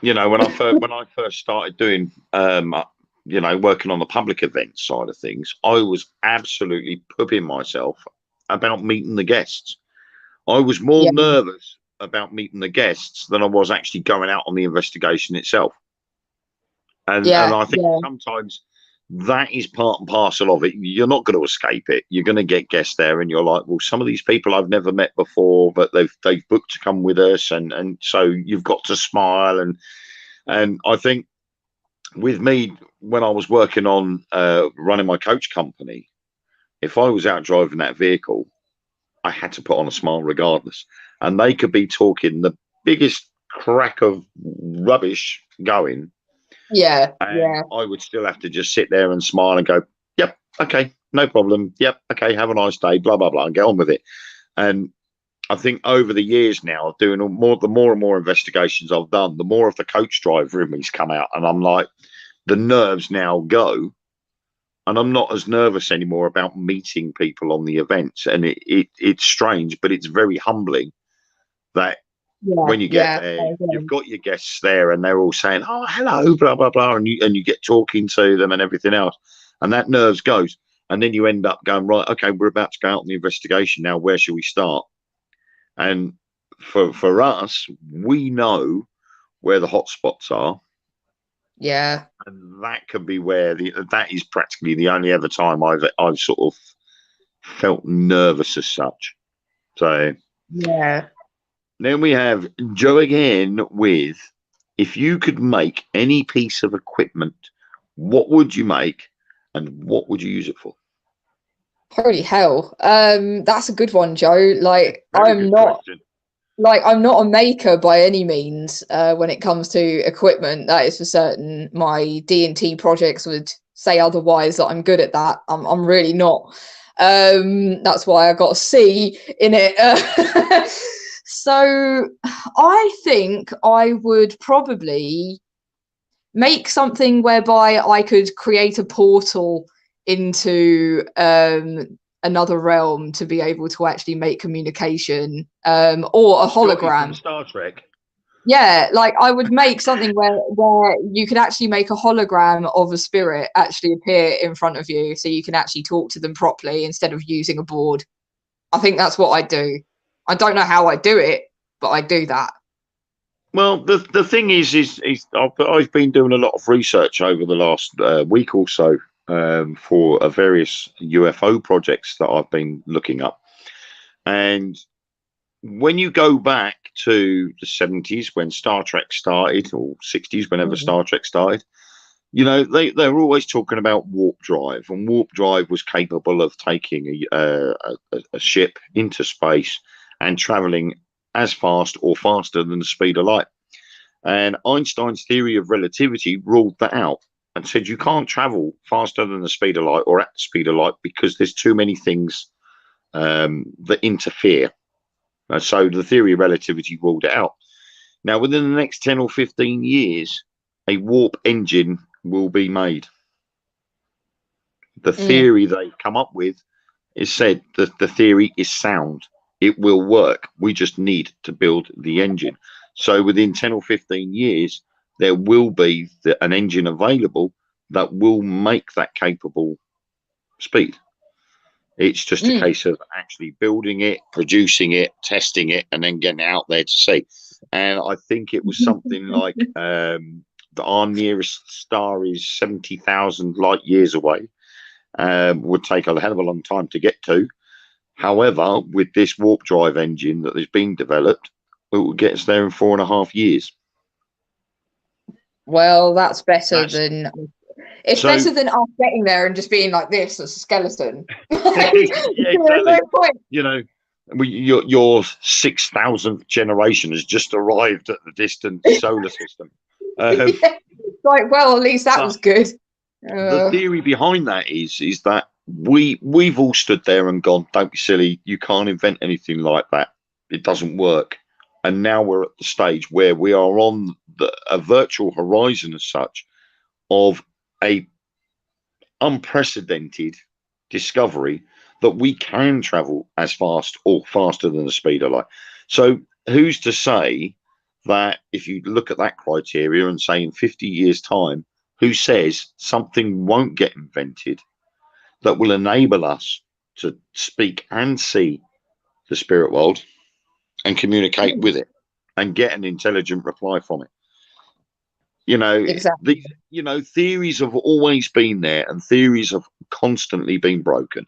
You know, when I first started doing, working on the public event side of things, I was absolutely pooping myself about meeting the guests. I was more yeah, nervous about meeting the guests than I was actually going out on the investigation itself. And yeah, I think yeah. sometimes that is part and parcel of it. You're not going to escape it. You're going to get guests there, and you're like, well, some of these people I've never met before, but they've booked to come with us, and so you've got to smile. And I think with me, when I was working on running my coach company, if I was out driving that vehicle, I had to put on a smile regardless. And they could be talking the biggest crack of rubbish going. Yeah. And Yeah. I would still have to just sit there and smile and go, yep, okay, no problem. Yep, okay, have a nice day, blah, blah, blah, and get on with it. And I think over the years now, doing the more and more investigations I've done, the more of the coach driver in me's come out. And I'm like, the nerves now go. And I'm not as nervous anymore about meeting people on the events. And it's strange, but it's very humbling that when you get there, you've got your guests there and they're all saying, oh, hello, blah, blah, blah. And you get talking to them and everything else. And that nerves goes. And then you end up going, right, okay, we're about to go out on the investigation now. Where shall we start? And for us, we know where the hot spots are. Yeah. And that can be where that is practically the only other time I've sort of felt nervous as such. So yeah. Then we have Joe again with, if you could make any piece of equipment, what would you make and what would you use it for? Holy hell. That's a good one, Joe. Like, Very I'm good not question. like I'm not a maker by any means when it comes to equipment. That is for certain. My D&T projects would say otherwise, that I'm good at that. I'm really not. That's why I got a C in it. So I think I would probably make something whereby I could create a portal into another realm to be able to actually make communication, or a hologram. Star Trek. Yeah, like I would make something where you could actually make a hologram of a spirit actually appear in front of you, so you can actually talk to them properly instead of using a board. I think that's what I do. I don't know how I do it, but I do that. Well, the thing is I've been doing a lot of research over the last week or so for various UFO projects that I've been looking up. And when you go back to the 70s when Star Trek started, or 60s, whenever Star Trek started, you know, they're always talking about warp drive, and warp drive was capable of taking a ship into space and traveling as fast or faster than the speed of light. And Einstein's theory of relativity ruled that out and said you can't travel faster than the speed of light or at the speed of light because there's too many things that interfere. So the theory of relativity ruled it out. Now, within the next 10 or 15 years, a warp engine will be made. The theory they've come up with is said that the theory is sound. It will work. We just need to build the engine. So within 10 or 15 years, there will be an engine available that will make that capable speed. It's just a case of actually building it, producing it, testing it, and then getting it out there to see. And I think it was something like our nearest star is 70,000 light years away. Would take a hell of a long time to get to. However, with this warp drive engine that is being developed, it will get us there in 4.5 years. Well, that's better than... It's better than us getting there and just being like this, as a skeleton. Yeah, exactly. You know, your 6,000th generation has just arrived at the distant solar system. Like, well, at least that was good. The theory behind that is that we've all stood there and gone, don't be silly, you can't invent anything like that. It doesn't work. And now we're at the stage where we are on a virtual horizon as such of a unprecedented discovery that we can travel as fast or faster than the speed of light. So who's to say that if you look at that criteria and say in 50 years time, who says something won't get invented that will enable us to speak and see the spirit world and communicate with it and get an intelligent reply from it? Exactly. Theories have always been there, and theories have constantly been broken.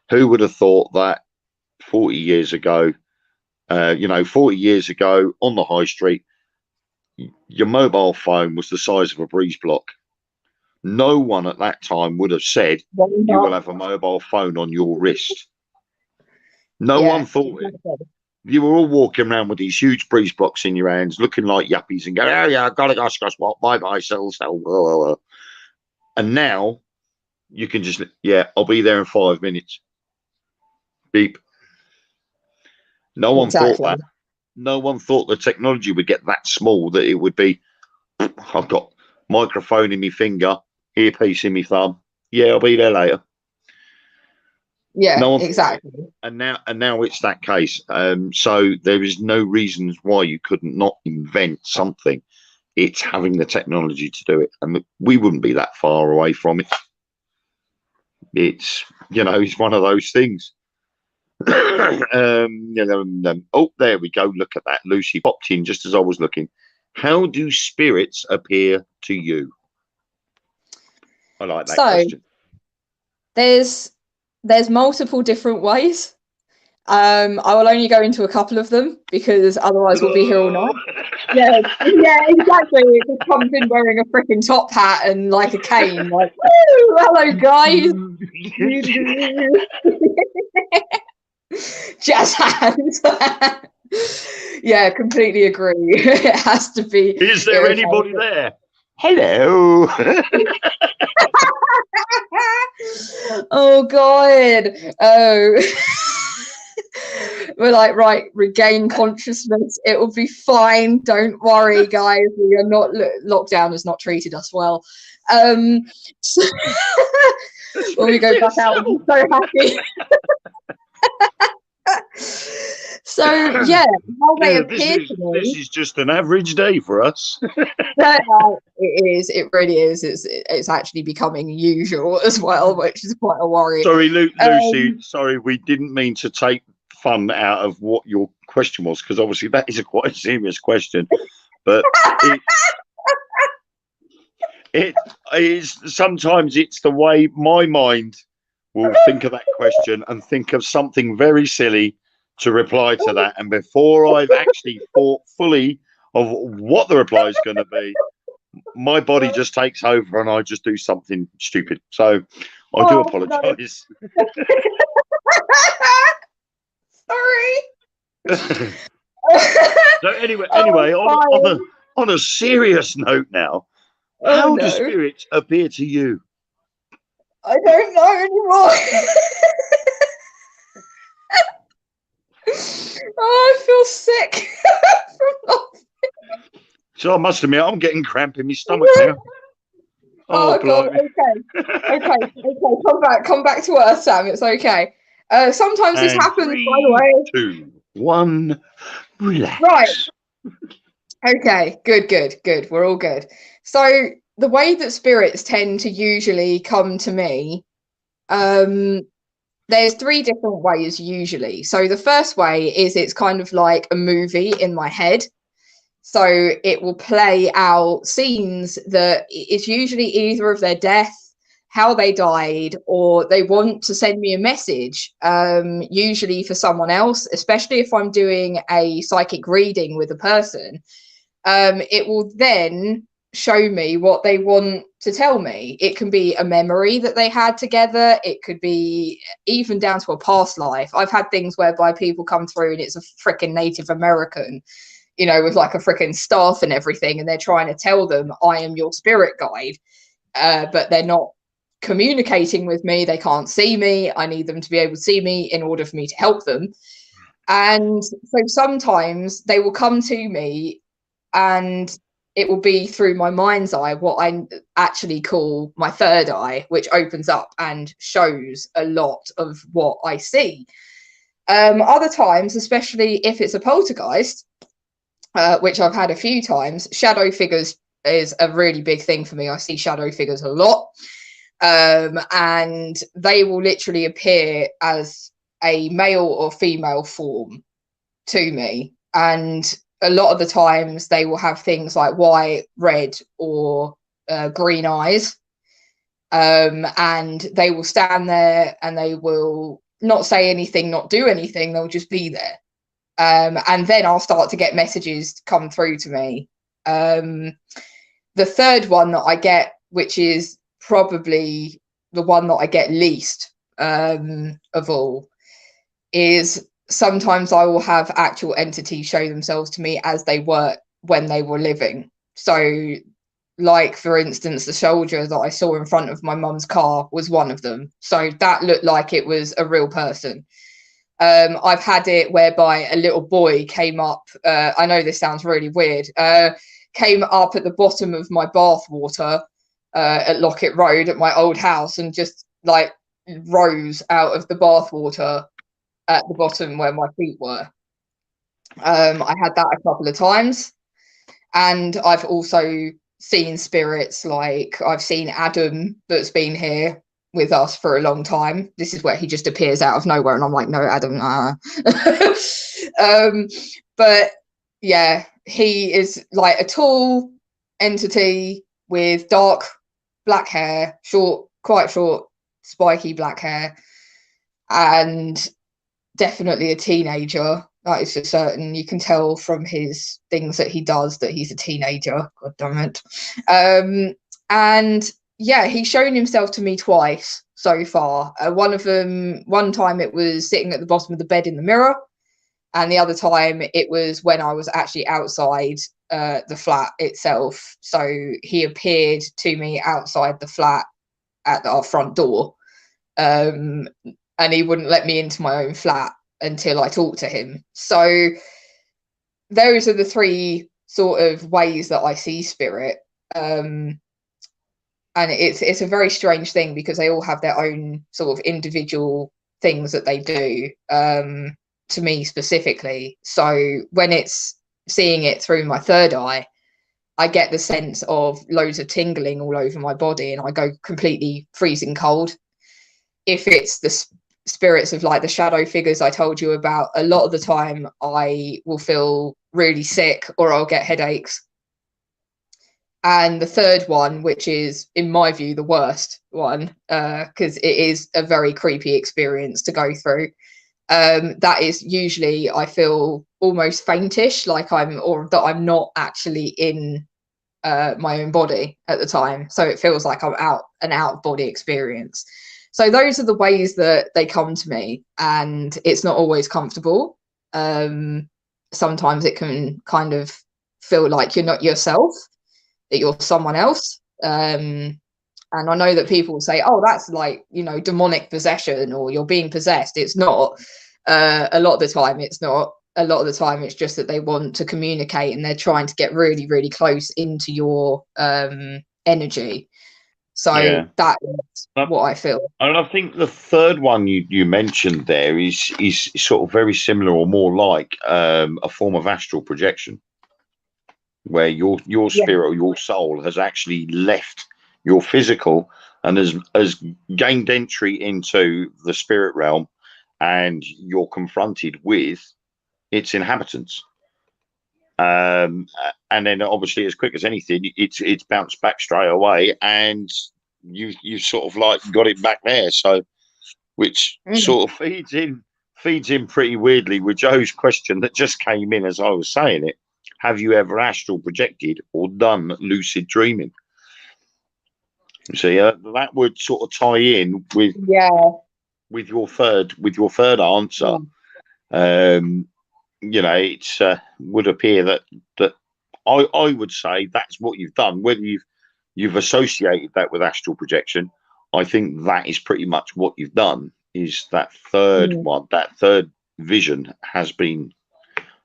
Who would have thought that 40 years ago, 40 years ago on the high street, your mobile phone was the size of a breeze block. No one at that time would have said you will have a mobile phone on your wrist. No one thought it. You were all walking around with these huge breeze blocks in your hands, looking like yuppies, and going, "Oh yeah, I gotta go, what? Bye, sell." And now you can just, I'll be there in 5 minutes. Beep. No one thought that. No one thought the technology would get that small, that it would be, I've got microphone in my finger, earpiece in my thumb. Yeah, I'll be there later. Yeah, no, exactly. And now it's that case. So there is no reasons why you couldn't not invent something. It's having the technology to do it, and we wouldn't be that far away from it. It's it's one of those things. Oh, there we go. Look at that. Lucy popped in just as I was looking. How do spirits appear to you? I like that question. There's multiple different ways. I will only go into a couple of them because otherwise we'll be here all night. Yeah, exactly. It just comes in wearing a freaking top hat and like a cane, like, woo, hello guys. Jazz hands. Yeah, completely agree. It has to be. Is there anybody there? Hello. Oh God. Oh. We're like, right, regain consciousness. It will be fine. Don't worry, guys. We are not lockdown has not treated us well. So, when we go back out, we'll be so happy. So yeah, how they appear to me. This is just an average day for us. It is. It really is. It's actually becoming usual as well, which is quite a worry. Sorry, Lucy. Sorry, we didn't mean to take fun out of what your question was, because obviously that is quite a serious question. But it is sometimes it's the way my mind will think of that question and think of something very silly to reply to that, and before I've actually thought fully of what the reply is going to be, my body just takes over and I just do something stupid. So I do apologise. Sorry. So anyway, on a serious note now, how do spirits appear to you? I don't know anymore. Oh, I feel sick from laughing. So I must admit, I'm getting cramp in my stomach now. Oh God. Okay. Come back to Earth, Sam. It's okay. Sometimes this happens. 3, by the way. 2, 1, relax. Right. Okay. Good. We're all good. So the way that spirits tend to usually come to me, there's 3 different ways usually. So the first way is it's kind of like a movie in my head. So it will play out scenes that it's usually either of their death, how they died, or they want to send me a message, usually for someone else, especially if I'm doing a psychic reading with a person. It will then show me what they want to tell me. It can be a memory that they had together. It could be even down to a past life. I've had things whereby people come through and it's a freaking Native American, with like a freaking staff and everything, and they're trying to tell them I am your spirit guide, but they're not communicating with me. They can't see me. I need them to be able to see me in order for me to help them. And so sometimes they will come to me and it will be through my mind's eye, what I actually call my third eye, which opens up and shows a lot of what I see. Other times, especially if it's a poltergeist, which I've had a few times, shadow figures is a really big thing for me. I see shadow figures a lot. And they will literally appear as a male or female form to me. And a lot of the times they will have things like white, red, or green eyes. And they will stand there and they will not say anything, not do anything. They'll just be there. And then I'll start to get messages come through to me. The third one that I get, which is probably the one that I get least of all, is sometimes I will have actual entities show themselves to me as they were when they were living. So, like, for instance, the soldier that I saw in front of my mum's car was one of them. So that looked like it was a real person. I've had it whereby a little boy came up. I know this sounds really weird. Came up at the bottom of my bath water at Lockett Road at my old house and just like rose out of the bath water at the bottom where my feet were. I had that a couple of times. And I've also seen spirits, like I've seen Adam that's been here with us for a long time. This is where he just appears out of nowhere and I'm like, no, Adam, nah. But yeah, he is like a tall entity with dark black hair, quite short, spiky black hair, and definitely a teenager. That is for certain. You can tell from his things that he does that he's a teenager. God damn it. And yeah, he's shown himself to me twice so far. One time it was sitting at the bottom of the bed in the mirror, and the other time it was when I was actually outside the flat itself. So he appeared to me outside the flat at our front door, and he wouldn't let me into my own flat until I talked to him. So those are the three sort of ways that I see spirit. And it's a very strange thing because they all have their own sort of individual things that they do, to me specifically. So when it's seeing it through my third eye, I get the sense of loads of tingling all over my body and I go completely freezing cold. If it's the spirits of like the shadow figures I told you about, a lot of the time I will feel really sick or I'll get headaches. And the third one, which is in my view the worst one, because it is a very creepy experience to go through, that is usually I feel almost faintish, like I'm not actually in my own body at the time, so it feels like I'm an out of body experience. So those are the ways that they come to me, and it's not always comfortable. Sometimes it can kind of feel like you're not yourself, that you're someone else. And I know that people say, oh, that's like, demonic possession or you're being possessed. It's not. A lot of the time it's not. A lot of the time it's just that they want to communicate and they're trying to get really, really close into your energy. So yeah, that is what I feel. And I think the third one you mentioned there is sort of very similar or more like a form of astral projection, where your spirit or your soul has actually left your physical and has gained entry into the spirit realm, and you're confronted with its inhabitants. And then obviously, as quick as anything, it's bounced back straight away, and you sort of like got it back there. So, which sort of feeds in pretty weirdly with Joe's question that just came in as I was saying it. Have you ever astral projected or done lucid dreaming? So that would sort of tie in with your third answer. It would appear that I would say that's what you've done. Whether you've associated that with astral projection, I think that is pretty much what you've done. Is that third one, that third vision has been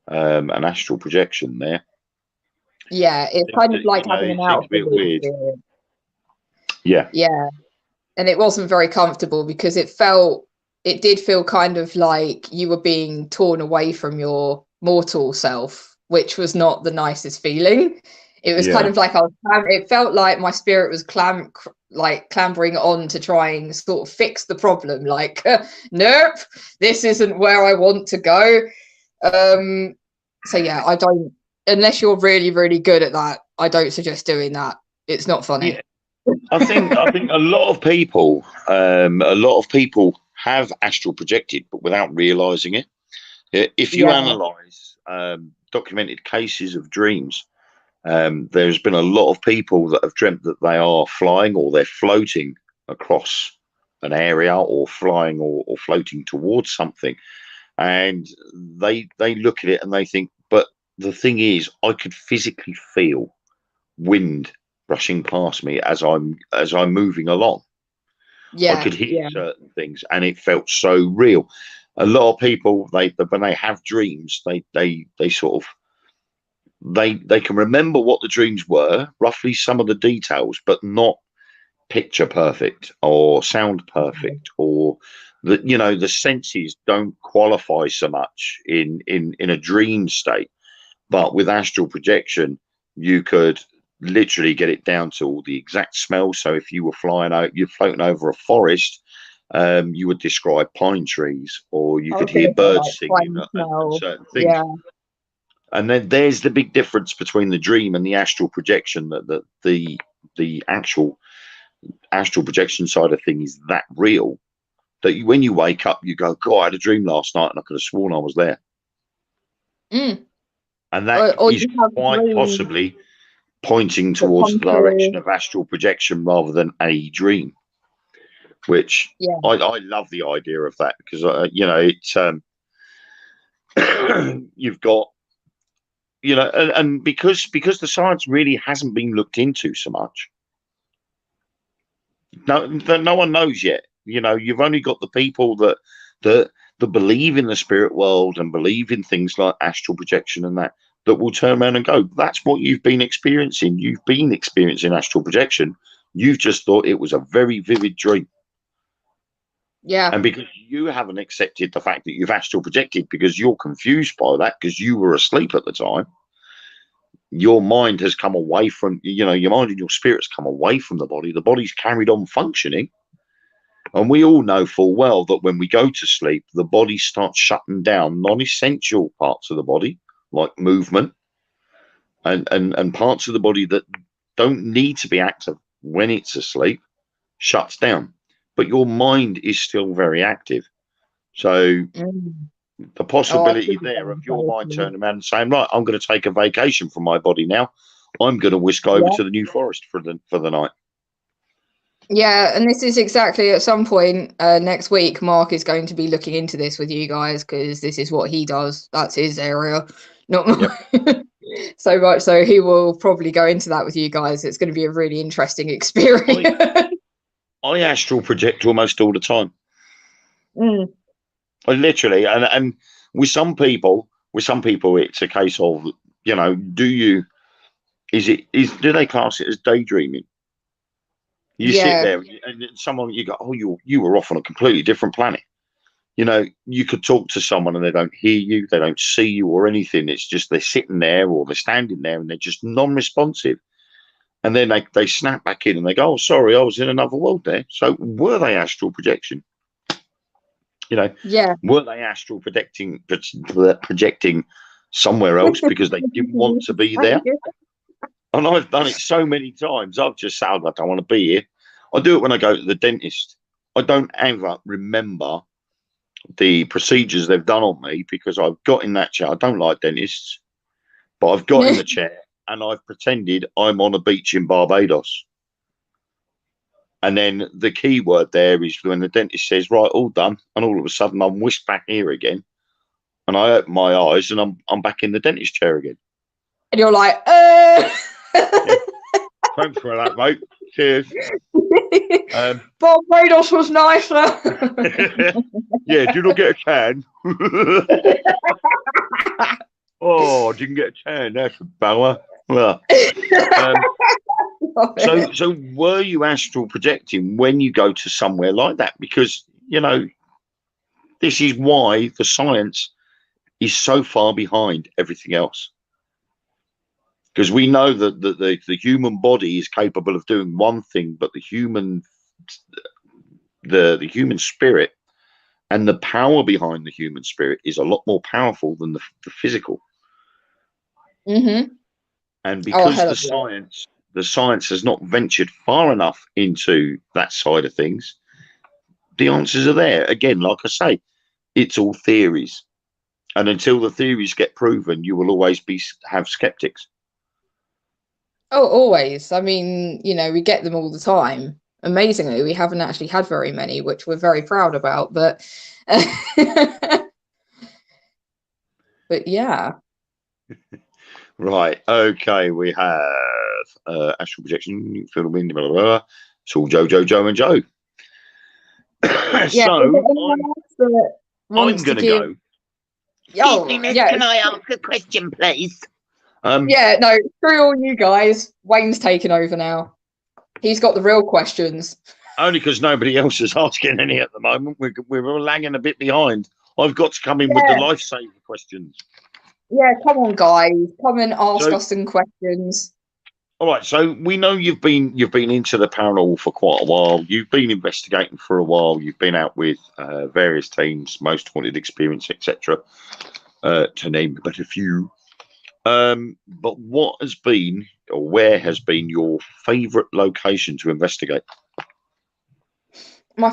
an astral projection there. Yeah, it's kind of like having an out. A bit weird. Yeah, and it wasn't very comfortable because it did feel kind of like you were being torn away from your mortal self, which was not the nicest feeling. It was kind of like it felt like my spirit was clambering on to try and sort of fix the problem. Like, nope, this isn't where I want to go. So yeah, I don't unless you're really, really good at that, I don't suggest doing that. It's not funny. Yeah. I think a lot of people have astral projected, but without realizing it. If you analyze documented cases of dreams, there's been a lot of people that have dreamt that they are flying or they're floating across an area, or flying or floating towards something, and they look at it and they think, but the thing is, I could physically feel wind brushing past me as I'm moving along. I could hear certain things, and it felt so real. A lot of people, when they have dreams, they sort of they can remember what the dreams were, roughly some of the details, but not picture perfect or sound perfect, or the senses don't qualify so much in a dream state. But with astral projection, you could literally get it down to all the exact smells. So if you were you're floating over a forest, you would describe pine trees, or you could hear birds singing and certain things. Yeah. And then there's the big difference between the dream and the astral projection, that the actual astral projection side of thing is that real, that when you wake up, you go, God, I had a dream last night and I could have sworn I was there. And that is quite possibly pointing towards the direction of astral projection rather than a dream, which I love the idea of that, because it's you've got, and because the science really hasn't been looked into so much, no one knows yet. You've only got the people that believe in the spirit world and believe in things like astral projection and that will turn around and go, that's what you've been experiencing. You've been experiencing astral projection. You've just thought it was a very vivid dream. Yeah. And because you haven't accepted the fact that you've astral projected, because you're confused by that, because you were asleep at the time, your mind has come away from, your mind and your spirit's come away from the body. The body's carried on functioning. And we all know full well that when we go to sleep, the body starts shutting down non-essential parts of the body, like movement, and parts of the body that don't need to be active when it's asleep, shuts down. But your mind is still very active. So the possibility there of your mind turning around and saying, right, I'm going to take a vacation from my body now. I'm going to whisk over to the New Forest for the night. Yeah, and this is exactly, at some point next week, Mark is going to be looking into this with you guys, because this is what he does. That's his area, not mine. So much so he will probably go into that with you guys. It's going to be a really interesting experience. I astral project almost all the time. I literally, and with some people, it's a case of, do they class it as daydreaming? You sit there and someone, you go, oh, you were off on a completely different planet. You could talk to someone and they don't hear you, they don't see you or anything. It's just they're sitting there or they're standing there and they're just non-responsive. And then they snap back in and they go, oh, sorry, I was in another world there. So were they astral projection? Were they astral projecting somewhere else because they didn't want to be there? And I've done it so many times. I've just said, I don't want to be here. I do it when I go to the dentist. I don't ever remember the procedures they've done on me, because I've got in that chair. I don't like dentists, but I've got in the chair and I've pretended I'm on a beach in Barbados. And then the key word there is when the dentist says, right, all done. And all of a sudden I'm whisked back here again. And I open my eyes and I'm back in the dentist chair again. And you're like, Thanks for that, mate. Cheers. Barbados was nicer. Yeah, did I get a can? Oh, didn't get a can. That's a bummer. Well, so were you astral projecting when you go to somewhere like that? Because, this is why the science is so far behind everything else. Because we know that the human body is capable of doing one thing, but the human spirit and the power behind the human spirit is a lot more powerful than the physical. Mm-hmm. And Oh, a because hell of a lot. the science has not ventured far enough into that side of things, the answers are there. Again, like I say, it's all theories. And until the theories get proven, you will always have skeptics. Oh, always. I mean, we get them all the time. Amazingly, we haven't actually had very many, which we're very proud about. But, but yeah. Right. Okay. We have astral projection, film in, blah, blah, blah. It's all Joe, and Joe. Yeah. Is there So anyone else that I'm wants to going to give? go. Oh, yeah. Can I ask a question, please? Yeah. No, screw all you guys. Wayne's taken over now. He's got the real questions. Only because nobody else is asking any at the moment. We're all lagging a bit behind. I've got to come in with the Yeah. lifesaver questions. Yeah. Come on, guys. Come and ask So, us some questions. all right, so we know you've been into the paranormal for quite a while. You've been investigating for a while. You've been out with various teams, Most Haunted Experience, etc., to name but a few. But what has been, or where has been, your favourite location to investigate? I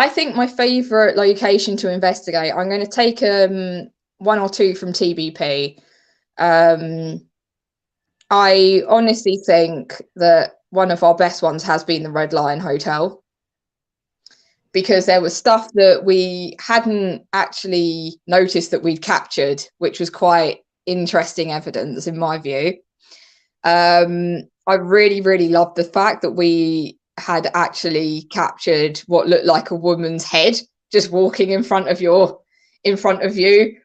think my favourite location to investigate, I'm going to take one or two from TBP. I honestly think that one of our best ones has been the Red Lion Hotel, because there was stuff that we hadn't actually noticed that we'd captured, which was quite interesting evidence in my view. I really, really loved the fact that we had actually captured what looked like a woman's head just walking in front of you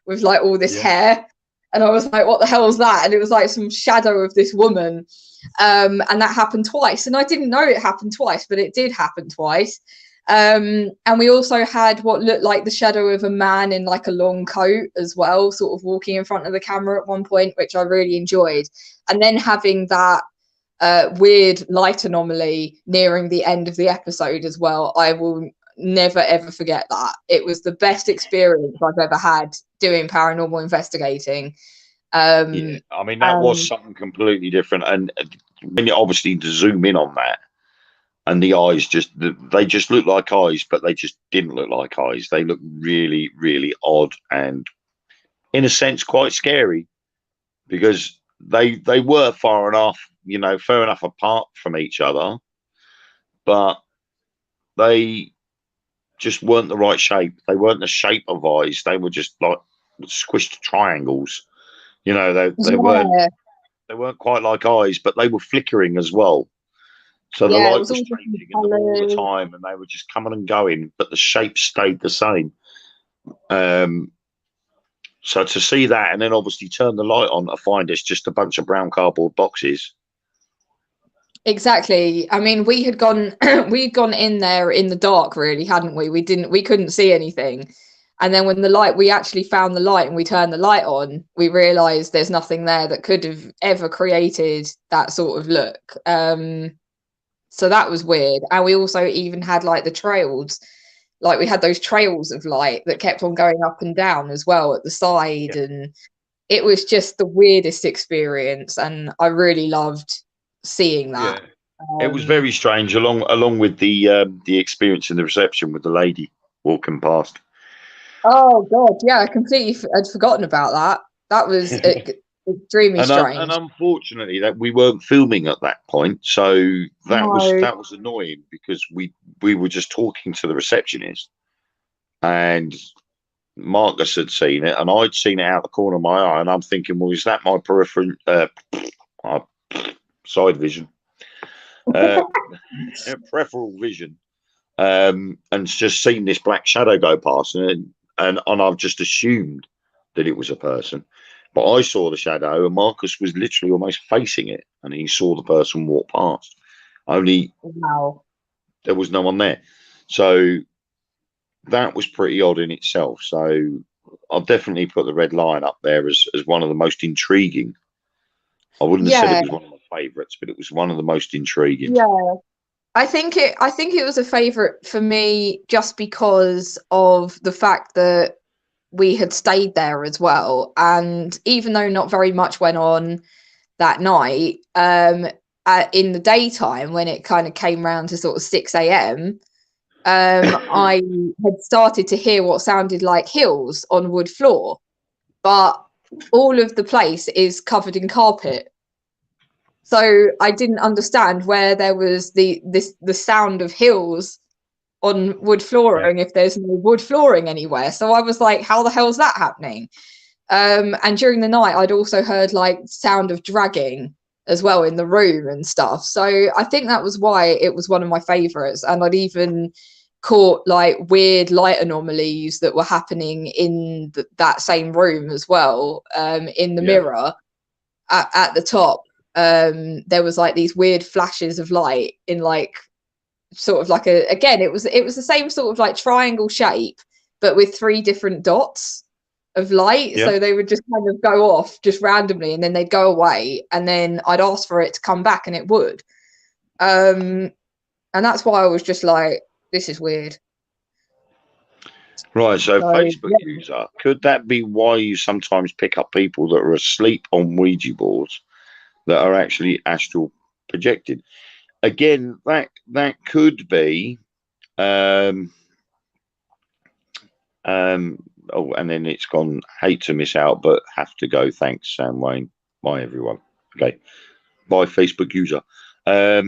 with like all this hair. And I was like, what the hell is that? And it was like some shadow of this woman. And that happened twice. And I didn't know it happened twice, but it did happen twice. And we also had what looked like the shadow of a man in like a long coat as well, sort of walking in front of the camera at one point, which I really enjoyed. And then having that weird light anomaly nearing the end of the episode as well. I will never ever forget that. It was the best experience I've ever had doing paranormal investigating. Yeah, I mean, that was something completely different. And when you obviously to zoom in on that, and the eyes they just look like eyes, but they just didn't look like eyes. They looked really, really odd and, in a sense, quite scary, because they were far enough apart from each other, but they just weren't the right shape. They weren't the shape of eyes. They were just like squished triangles. They weren't quite like eyes, but they were flickering as well. So the light was changing in them all the time, and they were just coming and going, but the shape stayed the same. So to see that, and then obviously turn the light on to find it's just a bunch of brown cardboard boxes. Exactly. I mean, we'd gone in there in the dark, really, hadn't we? We couldn't see anything. And then when we actually found the light and we turned the light on, we realized there's nothing there that could have ever created that sort of look. So that was weird. And we also even had like the trails, like we had those trails of light that kept on going up and down as well at the side. Yeah. And it was just the weirdest experience. And I really loved seeing that. Yeah. It was very strange, along with the experience in the reception with the lady walking past. Oh God, yeah, I completely had forgotten about that. That was extremely strange. And unfortunately, that we weren't filming at that point, so that was annoying, because we were just talking to the receptionist, and Marcus had seen it, and I'd seen it out the corner of my eye, and I'm thinking, well, is that my peripheral side vision, peripheral vision, and just seen this black shadow go past, and I've just assumed that it was a person. But I saw the shadow, and Marcus was literally almost facing it, and he saw the person walk past. Only there was no one there. So that was pretty odd in itself. So I'll definitely put the Red Lion up there as one of the most intriguing. I wouldn't have said it was one of my favourites, but it was one of the most intriguing. Yeah. I think it was a favourite for me just because of the fact that we had stayed there as well. And even though not very much went on that night, in the daytime, when it kind of came round to sort of 6 a.m, I had started to hear what sounded like hills on wood floor, but all of the place is covered in carpet. So I didn't understand where there was the sound of hills on wood flooring if there's no wood flooring anywhere. So I was like, how the hell is that happening? And during the night, I'd also heard like sound of dragging as well in the room and stuff. So I think that was why it was one of my favorites. And I'd even caught like weird light anomalies that were happening in that same room as well, in the mirror at the top. There was like these weird flashes of light in like sort of like it was the same sort of like triangle shape, but with 3 different dots of light. So they would just kind of go off just randomly, and then they'd go away, and then I'd ask for it to come back and it would. And that's why I was just like, this is weird. Right, so Facebook user, could that be why you sometimes pick up people that are asleep on Ouija boards that are actually astral projected? Again, that could be. Oh, and then it's gone. Hate to miss out, but have to go. Thanks, Sam Wayne. Bye, everyone. Okay, bye, Facebook user. But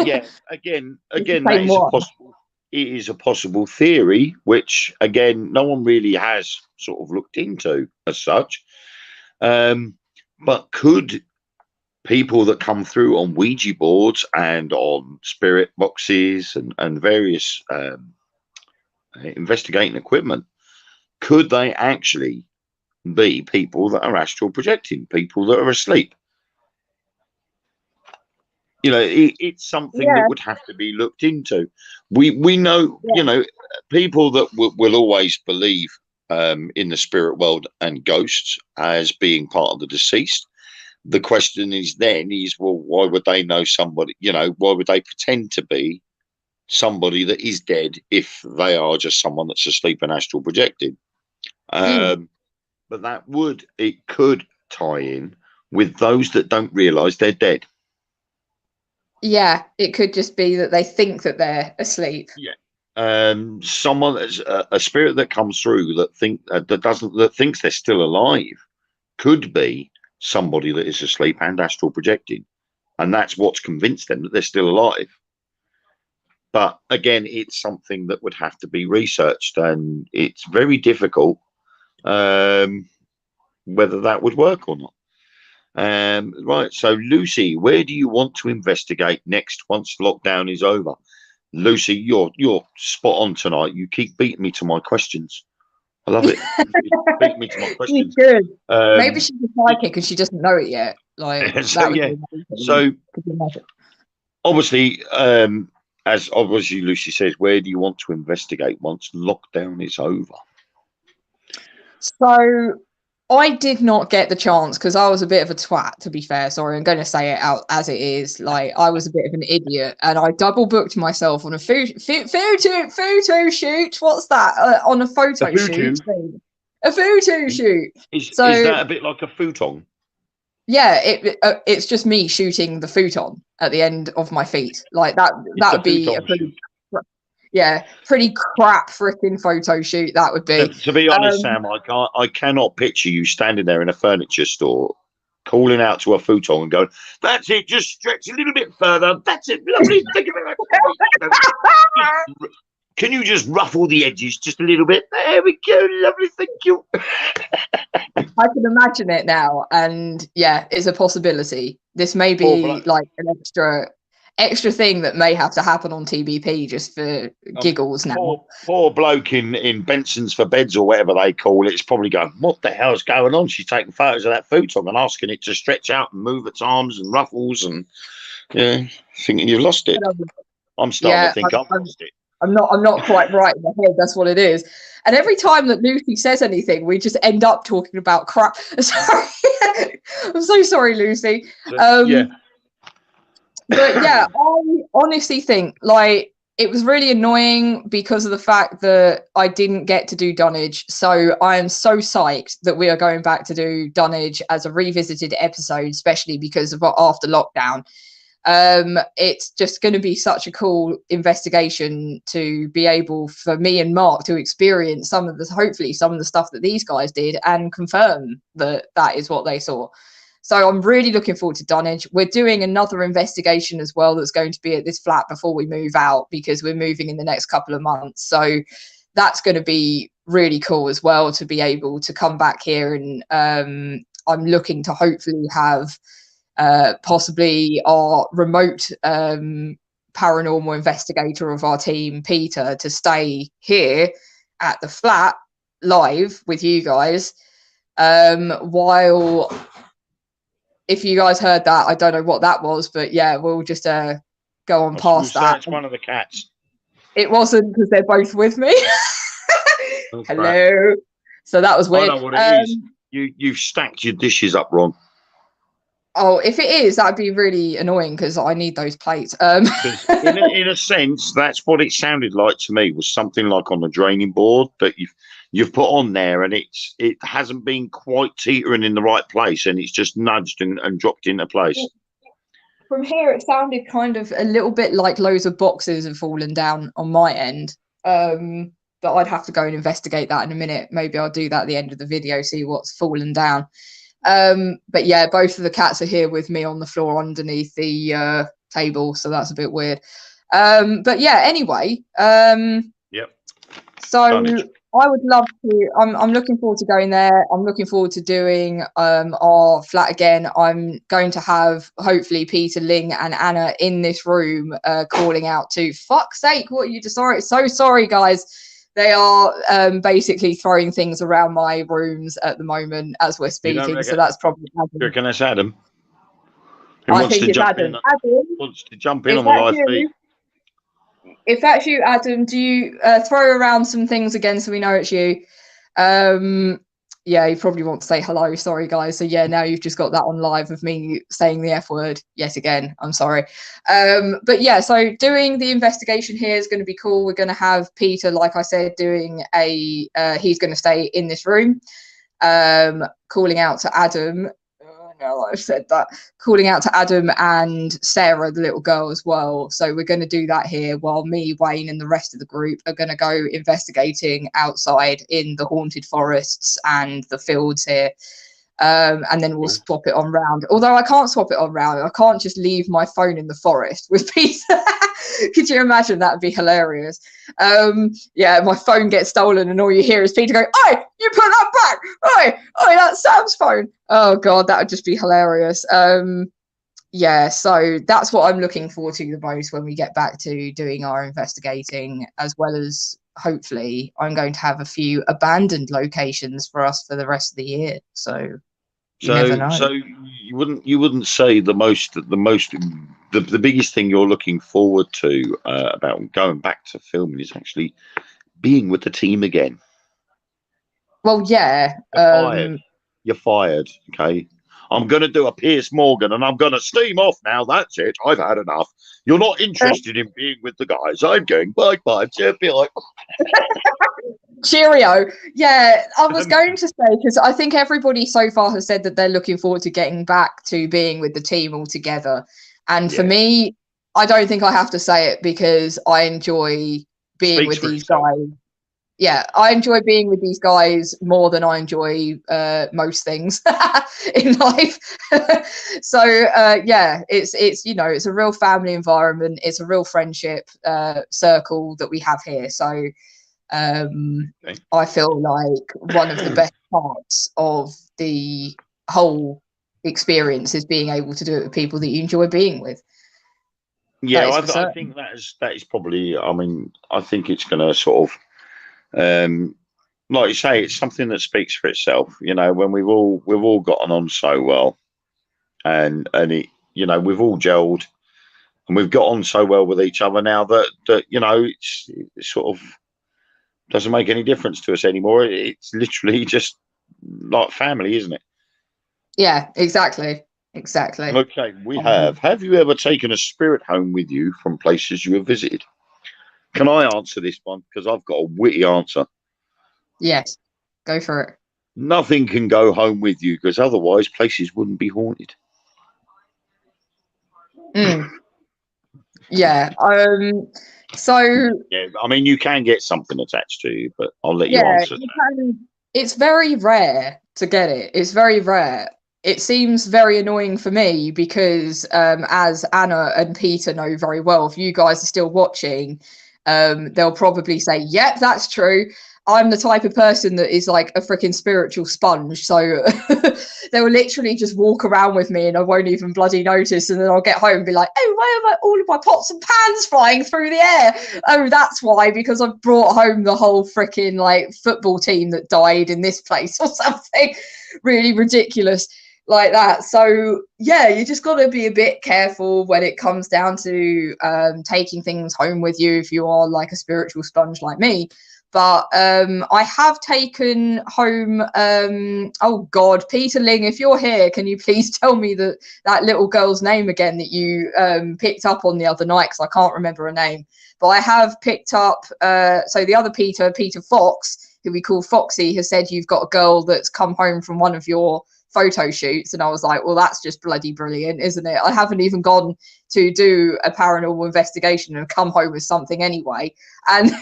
yeah, again, that is a possible. It is a possible theory, which again, no one really has sort of looked into as such. But could people that come through on Ouija boards and on spirit boxes and various investigating equipment, could they actually be people that are astral projecting, people that are asleep? You know, it's something that would have to be looked into. We know, you know, people that will always believe in the spirit world and ghosts as being part of the deceased. The question is then well, why would they know somebody, you know, why would they pretend to be somebody that is dead if they are just someone that's asleep and astral projected? But it could tie in with those that don't realize they're dead. Yeah, it could just be that they think that they're asleep. Yeah. Someone that's a spirit that comes through that thinks they're still alive could be somebody that is asleep and astral projecting, and that's what's convinced them that they're still alive. But again, it's something that would have to be researched, and it's very difficult whether that would work or not. Right, so Lucy, where do you want to investigate next once lockdown is over? Lucy, you're spot on tonight. You keep beating me to my questions. I love it. Beat me to my questions. Good. Maybe she's a psychic and she doesn't know it yet. Like so obviously, as obviously Lucy says, where do you want to investigate once lockdown is over? So I did not get the chance because I was a bit of a twat, to be fair. Sorry, I'm going to say it out as it is. Like, I was a bit of an idiot, and I double booked myself on a photo shoot. What's that? On a photo shoot. A photo shoot. Is that a bit like a futon? Yeah, it's just me shooting the futon at the end of my feet. Like that would be a pretty crap freaking photo shoot. That would be. To be honest, Sam, I cannot picture you standing there in a furniture store, calling out to a futon and going, "That's it, just stretch a little bit further. That's it, lovely. Thank you very much. Can you just ruffle the edges just a little bit? There we go, lovely. Thank you." I can imagine it now, and yeah, it's a possibility. This may be like an extra thing that may have to happen on TBP just for giggles now. Poor bloke in Benson's for Beds or whatever they call it. It's probably going, what the hell's going on? She's taking photos of that futon and asking it to stretch out and move its arms and ruffles, and thinking you've lost it. I'm starting to think I've lost it. I'm not quite right in the head. That's what it is. And every time that Lucy says anything, we just end up talking about crap. Sorry, I'm so sorry, Lucy. But yeah, I honestly think, like, it was really annoying because of the fact that I didn't get to do Dunnage. So I am so psyched that we are going back to do Dunnage as a revisited episode, especially because of after lockdown. It's just going to be such a cool investigation to be able for me and Mark to experience hopefully some of the stuff that these guys did and confirm that that is what they saw. So I'm really looking forward to Dunnage. We're doing another investigation as well that's going to be at this flat before we move out, because we're moving in the next couple of months. So that's going to be really cool as well to be able to come back here. And I'm looking to hopefully have possibly our remote paranormal investigator of our team, Peter, to stay here at the flat live with you guys while... If you guys heard that, I don't know what that was, but yeah, we'll just go on past that. It's one of the cats. It wasn't, because they're both with me. Hello. So that was weird. I know what it is. You've stacked your dishes up wrong. Oh, if it is, that'd be really annoying because I need those plates. In a sense, that's what it sounded like to me, was something like on the draining board that you've put on there, and it hasn't been quite teetering in the right place, and it's just nudged and dropped into place. From here, it sounded kind of a little bit like loads of boxes have fallen down on my end. But I'd have to go and investigate that in a minute. Maybe I'll do that at the end of the video, see what's fallen down. But yeah, both of the cats are here with me on the floor underneath the table, so that's a bit weird. But yeah, anyway. Yep. So I would love to. I'm looking forward to going there. I'm looking forward to doing our flat again. I'm going to have hopefully Peter, Ling, and Anna in this room, calling out to "fuck's sake, what are you sorry? So sorry, guys." They are basically throwing things around my rooms at the moment as we're speaking. So that's probably Adam. You reckon that's Adam? I think it's Adam. Adam wants to jump in on the live feed. If that's you, Adam, do you throw around some things again so we know it's you? Yeah, you probably want to say hello. Sorry, guys. So yeah, now you've just got that on live of me saying the F word yet again. I'm sorry. But yeah, so doing the investigation here is going to be cool. We're going to have Peter, like I said, doing he's going to stay in this room, calling out to Adam. Now I've said that, calling out to Adam and Sarah, the little girl, as well. So we're going to do that here while me, Wayne, and the rest of the group are going to go investigating outside in the haunted forests and the fields here. And then we'll swap it on round. Although I can't swap it on round. I can't just leave my phone in the forest with Peter. Could you imagine? That'd be hilarious. Yeah, my phone gets stolen and all you hear is Peter go, "Oi, you put that back! Oi, that's Sam's phone." Oh God, that would just be hilarious. Yeah, so that's what I'm looking forward to the most when we get back to doing our investigating, as well as hopefully I'm going to have a few abandoned locations for us for the rest of the year. So you never know. So you wouldn't say the biggest thing you're looking forward to about going back to filming is actually being with the team again. Well, yeah. You're fired. Okay. I'm going to do a Piers Morgan and I'm going to steam off now. That's it. I've had enough. You're not interested in being with the guys. I'm going bye. Cheerio. Yeah, I was going to say, because I think everybody so far has said that they're looking forward to getting back to being with the team all together. And for me, I don't think I have to say it because I enjoy being with these guys. Yeah, I enjoy being with these guys more than I enjoy most things in life. So yeah, it's you know, it's a real family environment. It's a real friendship circle that we have here. So I feel like one of the best parts of the whole experience is being able to do it with people that you enjoy being with. Yeah, I think that is probably. I mean, I think it's going to sort of. Like you say, it's something that speaks for itself. You know, when we've all gotten on so well, and it, you know, we've all gelled, and we've got on so well with each other now that you know, it sort of doesn't make any difference to us anymore. It's literally just like family, isn't it? Yeah, exactly. Okay, we have. Have you ever taken a spirit home with you from places you have visited? Can I answer this one? Because I've got a witty answer. Yes, go for it. Nothing can go home with you because otherwise places wouldn't be haunted. Yeah. So Yeah, I mean, you can get something attached to you, but I'll let you yeah, answer that. it's very rare to get it. It's very rare. It seems very annoying for me because, as Anna and Peter know very well, if you guys are still watching, they'll probably say, "Yep, that's true." I'm the type of person that is like a freaking spiritual sponge. So they will literally just walk around with me and I won't even bloody notice. And then I'll get home and be like, oh, why are all of my pots and pans flying through the air? Oh, that's why, because I've brought home the whole freaking like football team that died in this place or something really ridiculous like that. So yeah, you just got to be a bit careful when it comes down to taking things home with you if you are like a spiritual sponge like me. But I have taken home, oh God, Peter Ling, if you're here, can you please tell me that little girl's name again that you picked up on the other night, because I can't remember her name. But I have picked up, so the other Peter Fox, who we call Foxy, has said you've got a girl that's come home from one of your photo shoots. And I was like, well, that's just bloody brilliant, isn't it? I haven't even gone to do a paranormal investigation and come home with something anyway. And...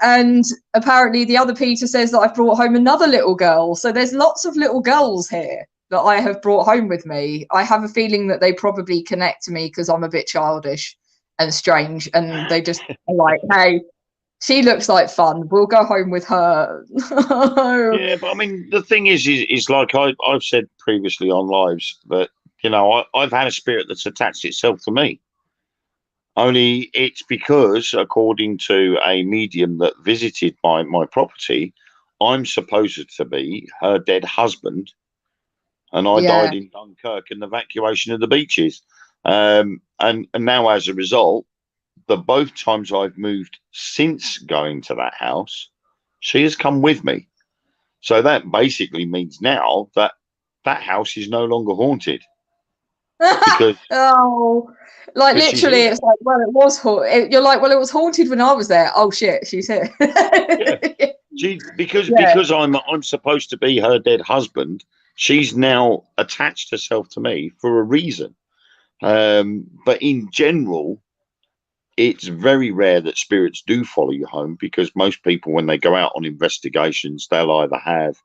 And apparently the other Peter says that I've brought home another little girl. So there's lots of little girls here that I have brought home with me. I have a feeling that they probably connect to me because I'm a bit childish and strange. And they just are like, hey, she looks like fun. We'll go home with her. Yeah, but I mean, the thing is like I've said previously on lives that, you know, I've had a spirit that's attached itself to me. Only it's because, according to a medium that visited my property, I'm supposed to be her dead husband, and I died in Dunkirk in the evacuation of the beaches. And now, as a result, the both times I've moved since going to that house, she has come with me. So that basically means now that that house is no longer haunted. Because oh, like literally, it's like, well, it was haunted. You're like, well, it was haunted when I was there. Oh shit, she's here. Yeah. Because I'm supposed to be her dead husband. She's now attached herself to me for a reason. But in general, it's very rare that spirits do follow you home, because most people, when they go out on investigations, they'll either have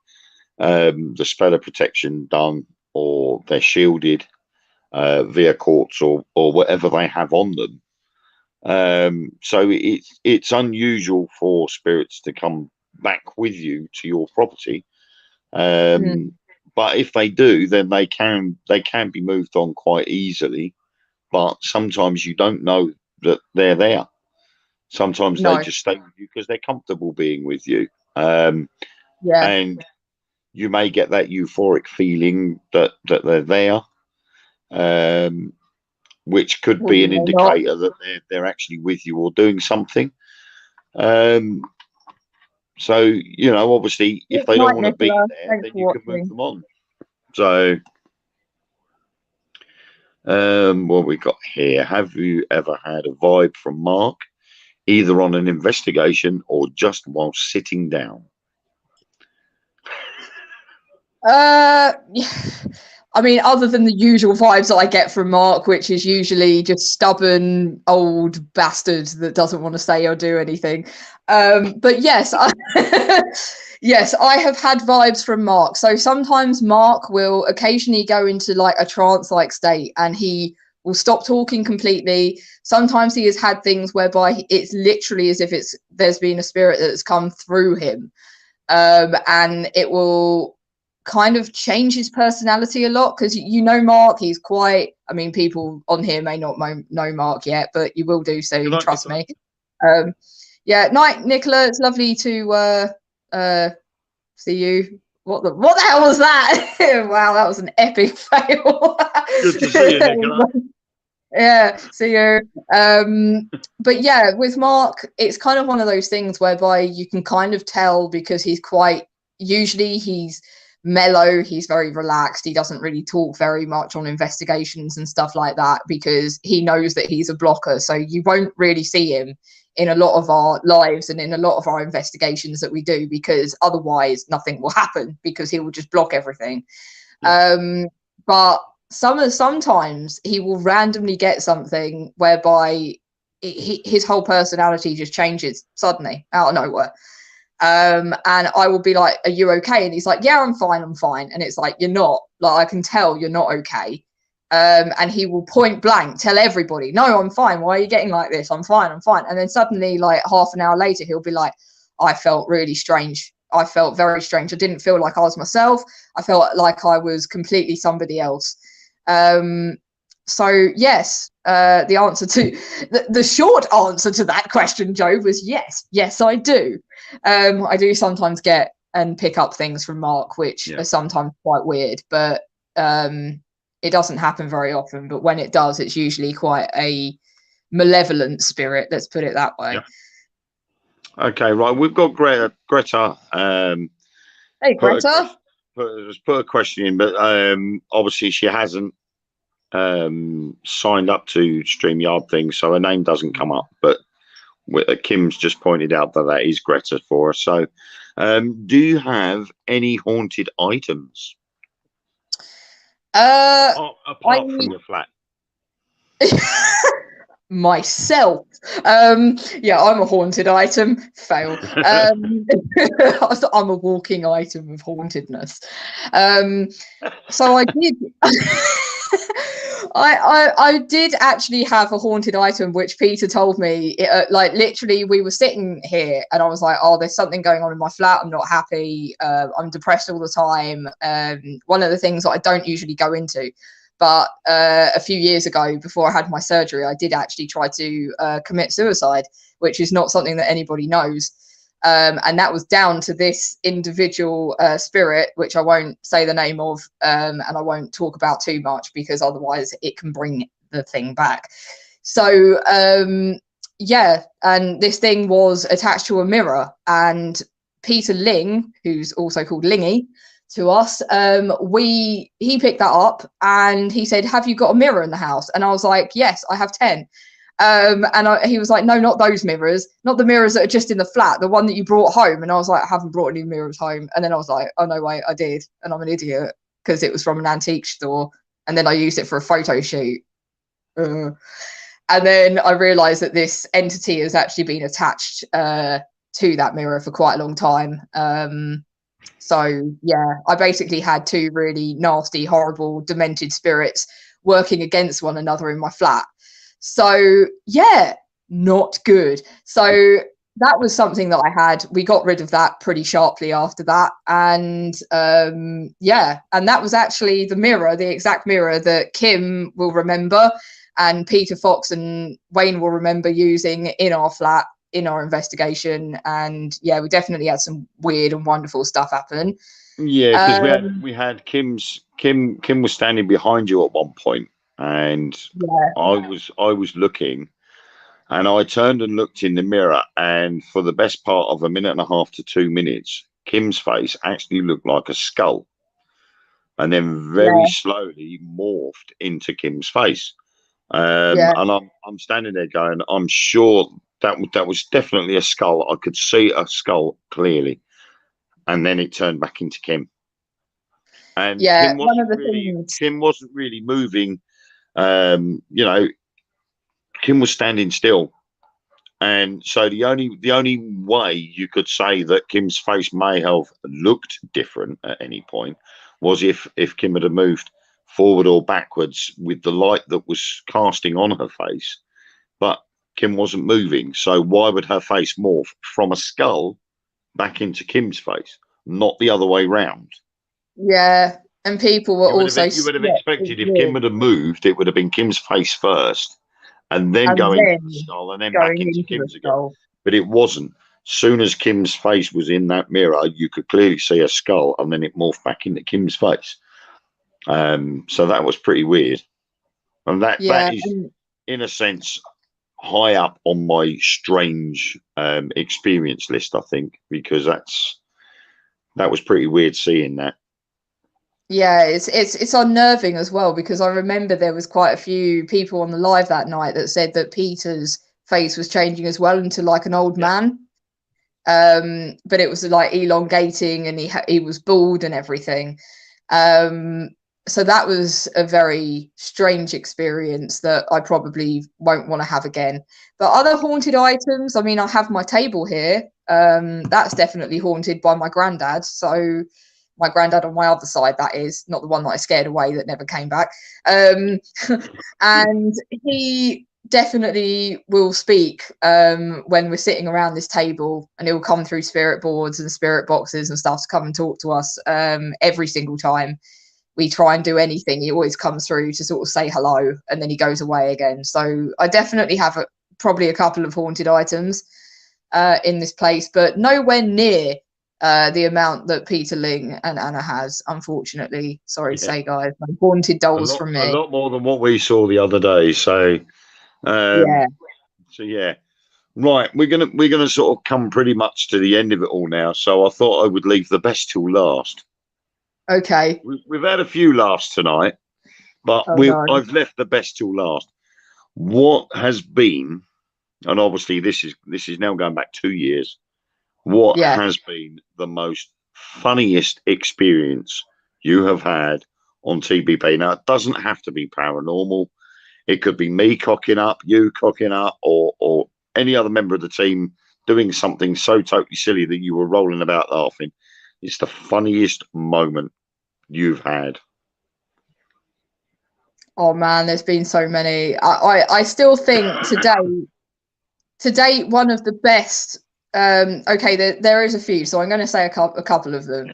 the spell of protection done, or they're shielded via courts or whatever they have on them. So it's unusual for spirits to come back with you to your property. But if they do, then they can be moved on quite easily. But sometimes you don't know that they're there. Sometimes they just stay with you because they're comfortable being with you. And you may get that euphoric feeling that they're there. Which could be an indicator that they're actually with you or doing something. So, you know, obviously, if they don't want to be there, then you can move them on. So, what we got here? Have you ever had a vibe from Mark, either on an investigation or just while sitting down? I mean, other than the usual vibes that I get from Mark, which is usually just stubborn old bastard that doesn't want to say or do anything. But yes, yes, I have had vibes from Mark. So sometimes Mark will occasionally go into like a trance-like state and he will stop talking completely. Sometimes he has had things whereby it's literally as if there's been a spirit that's come through him. And it will kind of change his personality a lot, because you know Mark, he's quite, I mean, people on here may not know Mark yet, but you will do soon, trust me. Yeah, night Nicola, it's lovely to see you. What the hell was that? Wow, that was an epic fail. Good to see you, Nicola. Yeah, see you. But yeah, with Mark, it's kind of one of those things whereby you can kind of tell, because he's quite, usually he's mellow. He's very relaxed. He doesn't really talk very much on investigations and stuff like that because he knows that he's a blocker. So you won't really see him in a lot of our lives and in a lot of our investigations that we do, because otherwise nothing will happen because he will just block everything. But sometimes he will randomly get something whereby his whole personality just changes suddenly out of nowhere. And I will be like, are you okay? And he's like, yeah, I'm fine. And it's like, you're not. Like, I can tell you're not okay. And he will point blank tell everybody, no, I'm fine. Why are you getting like this? I'm fine. And then suddenly, like half an hour later, he'll be like, I felt really strange. I felt very strange. I didn't feel like I was myself. I felt like I was completely somebody else. So yes, the answer to the short answer to that question, Joe, was yes, I do. I do sometimes get and pick up things from Mark, which are sometimes quite weird, but it doesn't happen very often. But when it does, it's usually quite a malevolent spirit. Let's put it that way. Yeah. Okay, right. We've got Greta. Hey, Greta. Put a question in, but obviously she hasn't signed up to StreamYard things, so her name doesn't come up. But Kim's just pointed out that is Greta for us. So, do you have any haunted items? Apart from your flat. Myself. Yeah, I'm a haunted item. Fail. I'm a walking item of hauntedness. So I did I did actually have a haunted item, which Peter told me. Like literally, we were sitting here, and I was like, "Oh, there's something going on in my flat. I'm not happy. I'm depressed all the time." One of the things that I don't usually go into, but a few years ago, before I had my surgery, I did actually try to commit suicide, which is not something that anybody knows. And that was down to this individual spirit, which I won't say the name of, and I won't talk about too much because otherwise it can bring the thing back. So, yeah, and this thing was attached to a mirror, and Peter Ling, who's also called Lingy to us, he picked that up and he said, have you got a mirror in the house? And I was like, yes, I have 10. He was like, no, not those mirrors, not the mirrors that are just in the flat, the one that you brought home. And I was like, I haven't brought any mirrors home. And then I was like, oh no, wait, I did, and I'm an idiot because it was from an antique store, and then I used it for a photo shoot. And then I realized that this entity has actually been attached to that mirror for quite a long time. So yeah, I basically had 2 really nasty, horrible, demented spirits working against one another in my flat. So yeah, not good. So that was something that I had. We got rid of that pretty sharply after that. And yeah, and that was actually the mirror, the exact mirror that Kim will remember and Peter Fox and Wayne will remember using in our flat, in our investigation. And yeah, we definitely had some weird and wonderful stuff happen. Yeah, because we had Kim was standing behind you at one point, and yeah. I was looking, and I turned and looked in the mirror, and for the best part of 1.5 to 2 minutes, Kim's face actually looked like a skull, and then very slowly morphed into Kim's face. And I'm standing there going, I'm sure that was definitely a skull. I could see a skull clearly, and then it turned back into Kim. And yeah, Kim wasn't really moving. You know, Kim was standing still, and so the only way you could say that Kim's face may have looked different at any point was if Kim had moved forward or backwards with the light that was casting on her face, but Kim wasn't moving. So why would her face morph from a skull back into Kim's face, not the other way round? Yeah, and people were you would have expected if Kim had moved, it would have been Kim's face first, and then going into the skull, and then back into Kim's again. But it wasn't. Soon as Kim's face was in that mirror, you could clearly see a skull, and then it morphed back into Kim's face. So that was pretty weird, and that is, in a sense, high up on my strange experience list, I think, because that was pretty weird seeing that. Yeah, it's unnerving as well, because I remember there was quite a few people on the live that night that said that Peter's face was changing as well into like an old man. But it was like elongating, and he was bald and everything. So that was a very strange experience that I probably won't want to have again. But other haunted items, I mean, I have my table here. That's definitely haunted by my granddad. So my granddad on my other side, that is, not the one that I scared away that never came back. And he definitely will speak when we're sitting around this table, and he'll come through spirit boards and spirit boxes and stuff to come and talk to us. Every single time we try and do anything, he always comes through to sort of say hello, and then he goes away again. So I definitely have probably a couple of haunted items in this place, but nowhere near the amount that Peter Ling and Anna has, unfortunately. Sorry to say, guys, no haunted dolls from me. A lot more than what we saw the other day. So yeah. So yeah, right. We're gonna sort of come pretty much to the end of it all now. So I thought I would leave the best till last. Okay. We've had a few laughs tonight, but I've left the best till last. What has been, and obviously this is now going back 2 years. What has been the most funniest experience you have had on TBP? Now, it doesn't have to be paranormal. It could be me cocking up, you cocking up, or any other member of the team doing something so totally silly that you were rolling about laughing. It's the funniest moment you've had. Oh man, there's been so many. I still think today one of the best. Okay, there is a few, so I'm going to say a couple of them.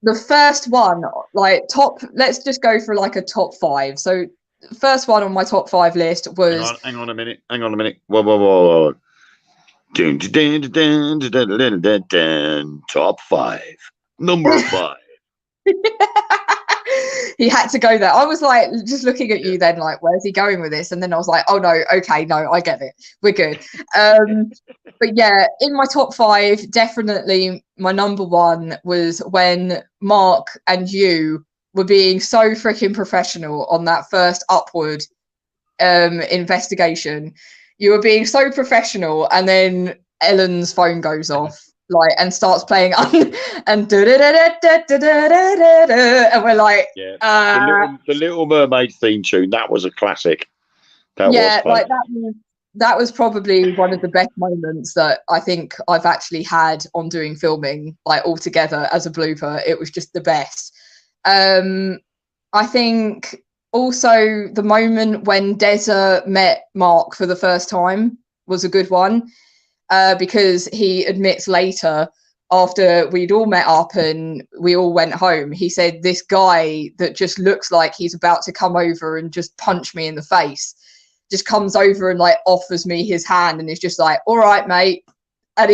The first one, like top. Let's just go for like a top 5. So the first one on my top 5 list was. Hang on a minute. Whoa. Dun, dun, dun, dun, dun, dun, dun, dun, dun. Top 5. Number 5. He had to go there. I was like, just looking at you then, like, where's he going with this? And then I was like, oh no, okay, no, I get it. We're good. But yeah, in my top 5, definitely my number 1 was when Mark and you were being so freaking professional on that first Upward investigation. You were being so professional, and then Ellen's phone goes off. Like, and starts playing and and we're like, the Little Mermaid theme tune. That was a classic. That was probably one of the best moments that I think I've actually had on doing filming, like all together as a blooper. It was just the best. I think also the moment when Deza met Mark for the first time was a good one. Because he admits later, after we'd all met up and we all went home, he said, this guy that just looks like he's about to come over and just punch me in the face just comes over and like offers me his hand and is just like, all right, mate. And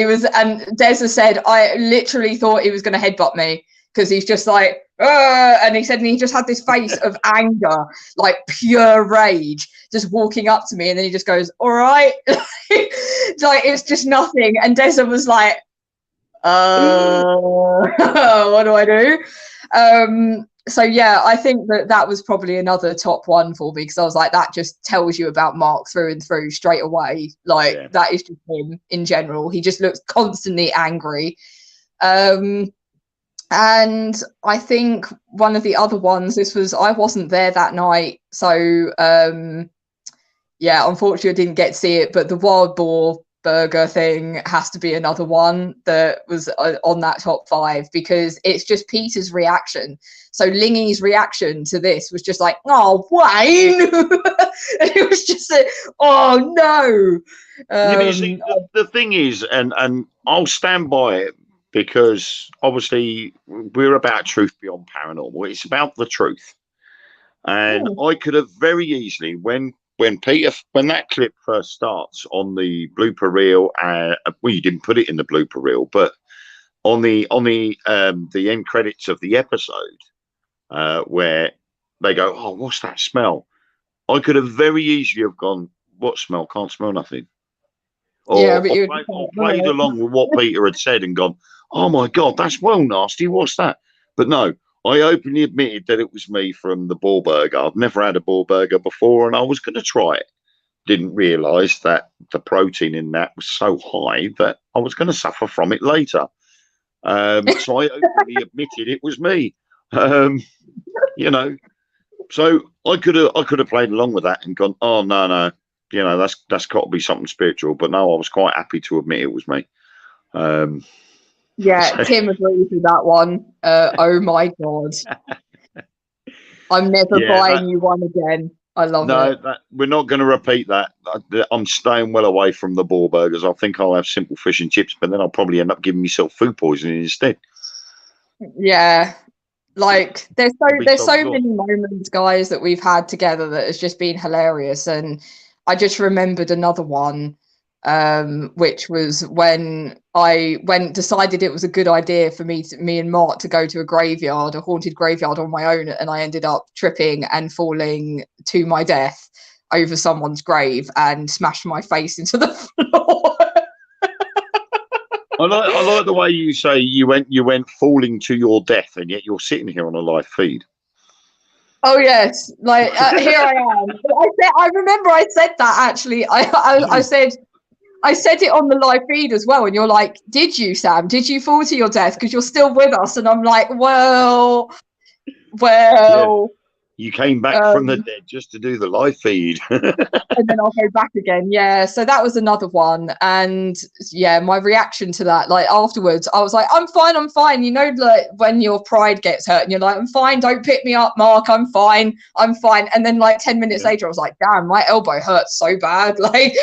Deza said, I literally thought he was going to headbutt me, because he's just like, and he said, and he just had this face of anger, like pure rage, just walking up to me, and then he just goes, all right. Like, it's just nothing. And Deza was like, what do I do? So yeah, I think that was probably another top 1 for me, because I was like, that just tells you about Mark through and through straight away. Like, that is just him in general. He just looks constantly angry. And I think one of the other ones, I wasn't there that night, so yeah, unfortunately I didn't get to see it, but the wild boar burger thing has to be another one that was on that top 5, because it's just Peter's reaction. So Lingy's reaction to this was just like, oh, Wayne. And it was just oh no. See, the thing is, and I'll stand by it, because obviously we're about truth beyond paranormal. It's about the truth. And I could have very easily, when that clip first starts on the blooper reel, well, you didn't put it in the blooper reel, but on the end credits of the episode, where they go, oh, what's that smell? I could have very easily have gone, what smell? Can't smell nothing. Or played along with what Peter had said and gone, oh my God, that's well nasty. What's that? But no, I openly admitted that it was me from the boar burger. I've never had a boar burger before, and I was going to try it. Didn't realise that the protein in that was so high that I was going to suffer from it later. So I openly admitted it was me. You know, so I could have played along with that and gone, oh no, you know, that's got to be something spiritual. But no, I was quite happy to admit it was me. Yeah, Tim agrees with that one. Oh my God. I'm never buying you one again. I love it. No, we're not going to repeat that. I'm staying well away from the boar burgers. I think I'll have simple fish and chips, but then I'll probably end up giving myself food poisoning instead. Yeah. Like there's so many moments, guys, that we've had together that has just been hilarious. And I just remembered another one, which was when I decided it was a good idea for me and Mark to go to a haunted graveyard on my own, and I ended up tripping and falling to my death over someone's grave and smashed my face into the floor. I like the way you say you went falling to your death, and yet you're sitting here on a live feed. Oh yes, like here I am. I remember I said that actually. I said it on the live feed as well, and you're like, "Did you, Sam? Did you fall to your death? Because you're still with us." And I'm like, "Well." Yeah. You came back from the dead just to do the live feed. And then I'll go back again. Yeah. So that was another one. And yeah, my reaction to that, like afterwards, I was like, I'm fine. You know, like when your pride gets hurt and you're like, I'm fine. Don't pick me up, Mark. I'm fine. And then like 10 minutes later, I was like, damn, my elbow hurts so bad. Like,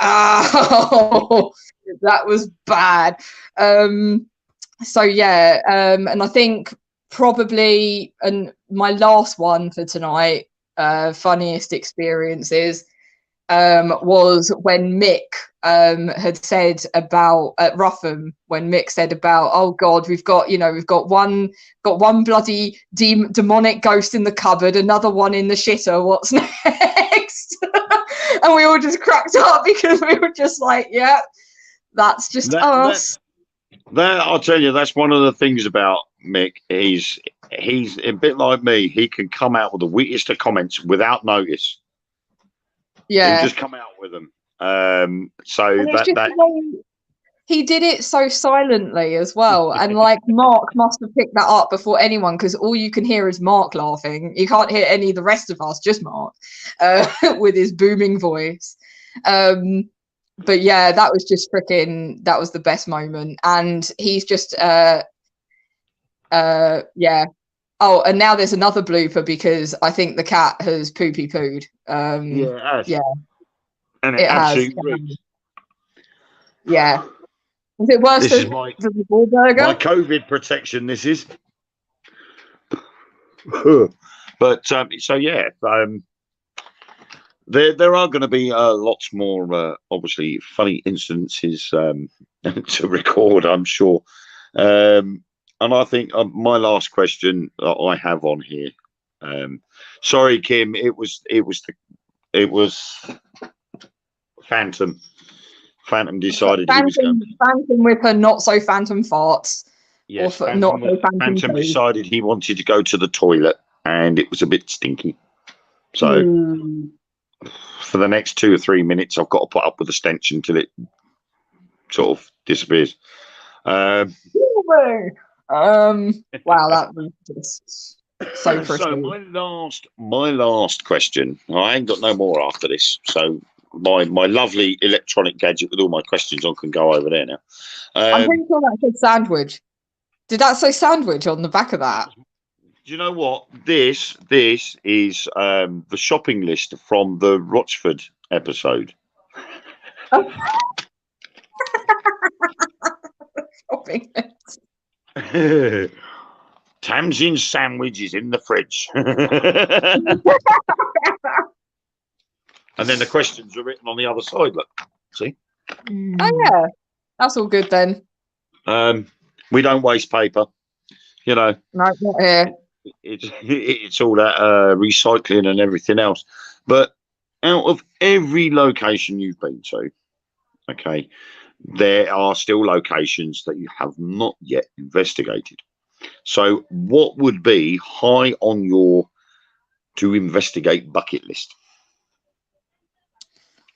ow, that was bad. So yeah. And I think probably, and my last one for tonight, funniest experiences, was when Mick had said about at Ruffham, when Mick said about, oh God, we've got one bloody demonic ghost in the cupboard, another one in the shitter, what's next? And we all just cracked up because we were just like, yeah, that's just us. That I'll tell you, that's one of the things about Mick. He's a bit like me. He can come out with the wittiest of comments without notice. Yeah, he just come out with them. So he did it so silently as well, and like Mark must have picked that up before anyone, because all you can hear is Mark laughing. You can't hear any of the rest of us, just Mark with his booming voice. But yeah, that was just that was the best moment. And he's just yeah. Oh, and now there's another blooper because I think the cat has poopy pooed. Yeah. And it absolutely ripped. Yeah. Was it worse than the ball burger? My COVID protection, this is. But so yeah, there are going to be lots more, obviously, funny incidences to record, I'm sure. And I think my last question that I have on here. Sorry, Kim. It was Phantom. Phantom decided he was going. Phantom with her not so phantom farts. Yes, Phantom decided he wanted to go to the toilet, and it was a bit stinky. So for the next 2 or 3 minutes, I've got to put up with the stench until it sort of disappears. Wow, that was just so pretty. So my last question. I ain't got no more after this. So my lovely electronic gadget with all my questions on can go over there now. I'm pretty sure that said sandwich. Did that say sandwich on the back of that? Do you know what? This is the shopping list from the Rochford episode. Shopping list. Tamsin's sandwich is in the fridge. And then the questions are written on the other side. Look, see? Oh yeah, that's all good then. We don't waste paper, you know. No, not here. It's all that recycling and everything else. But out of every location you've been to, okay, there are still locations that you have not yet investigated. So, what would be high on your to investigate bucket list?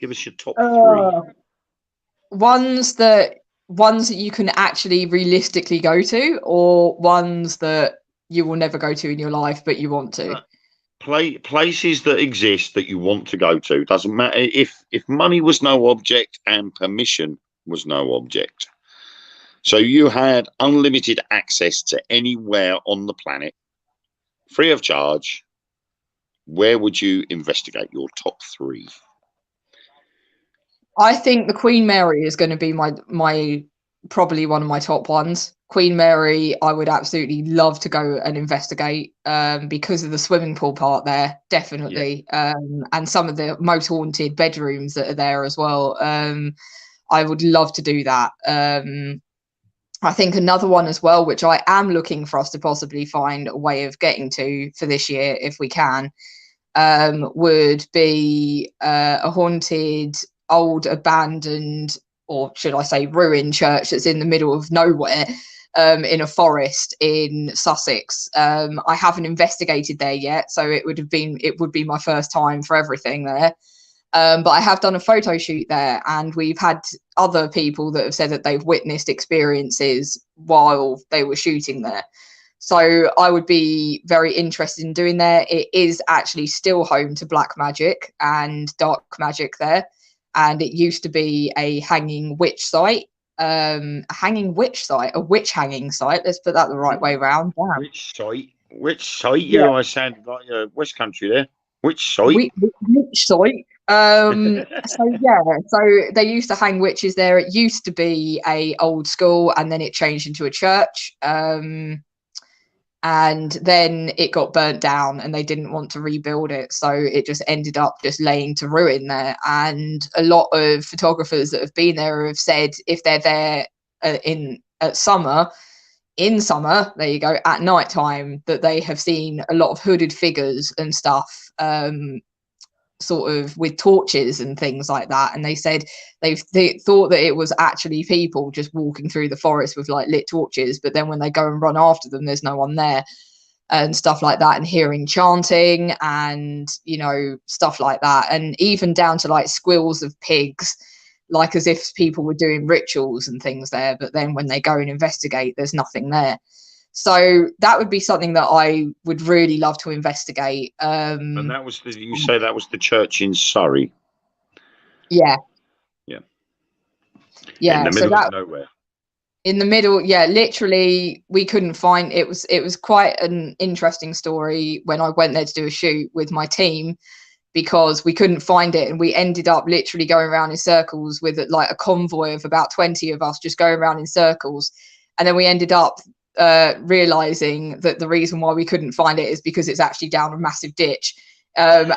Give us your top three. Ones that you can actually realistically go to, or ones that you will never go to in your life but you want to. Places that exist that you want to go to. Doesn't matter if money was no object and permission was no object. So you had unlimited access to anywhere on the planet, free of charge. Where would you investigate? Your top three? I think the Queen Mary is going to be my probably one of my top ones. Queen Mary, I would absolutely love to go and investigate because of the swimming pool part there, definitely. Yeah. And some of the most haunted bedrooms that are there as well. I would love to do that. I think another one as well, which I am looking for us to possibly find a way of getting to for this year, if we can, would be a haunted, old, abandoned, or should I say ruined church that's in the middle of nowhere, in a forest in Sussex. I haven't investigated there yet, so it would be my first time for everything there. But I have done a photo shoot there, and we've had other people that have said that they've witnessed experiences while they were shooting there. So I would be very interested in doing there. It is actually still home to black magic and dark magic there. And it used to be a hanging witch site. A witch hanging site. Let's put that the right way around. Wow. Which site? Yeah, I sounded like West Country there. Which site? Which site? So they used to hang witches there. It used to be a old school, and then it changed into a church. And then it got burnt down, and they didn't want to rebuild it, so it just ended up just laying to ruin there. And a lot of photographers that have been there have said if they're there in summer, there you go, at night time, that they have seen a lot of hooded figures and stuff, sort of with torches and things like that. And they said they thought that it was actually people just walking through the forest with like lit torches, but then when they go and run after them, there's no one there and stuff like that, and hearing chanting and, you know, stuff like that. And even down to like squeals of pigs, like as if people were doing rituals and things there, but then when they go and investigate, there's nothing there. So that would be something that I would really love to investigate. And that was you say that was the church in Surrey? Yeah. Yeah. Yeah. In the middle of nowhere. In the middle, yeah, literally, we couldn't find it. Was quite an interesting story when I went there to do a shoot with my team, because we couldn't find it, and we ended up literally going around in circles with like a convoy of about 20 of us just going around in circles. And then we ended up realizing that the reason why we couldn't find it is because it's actually down a massive ditch, and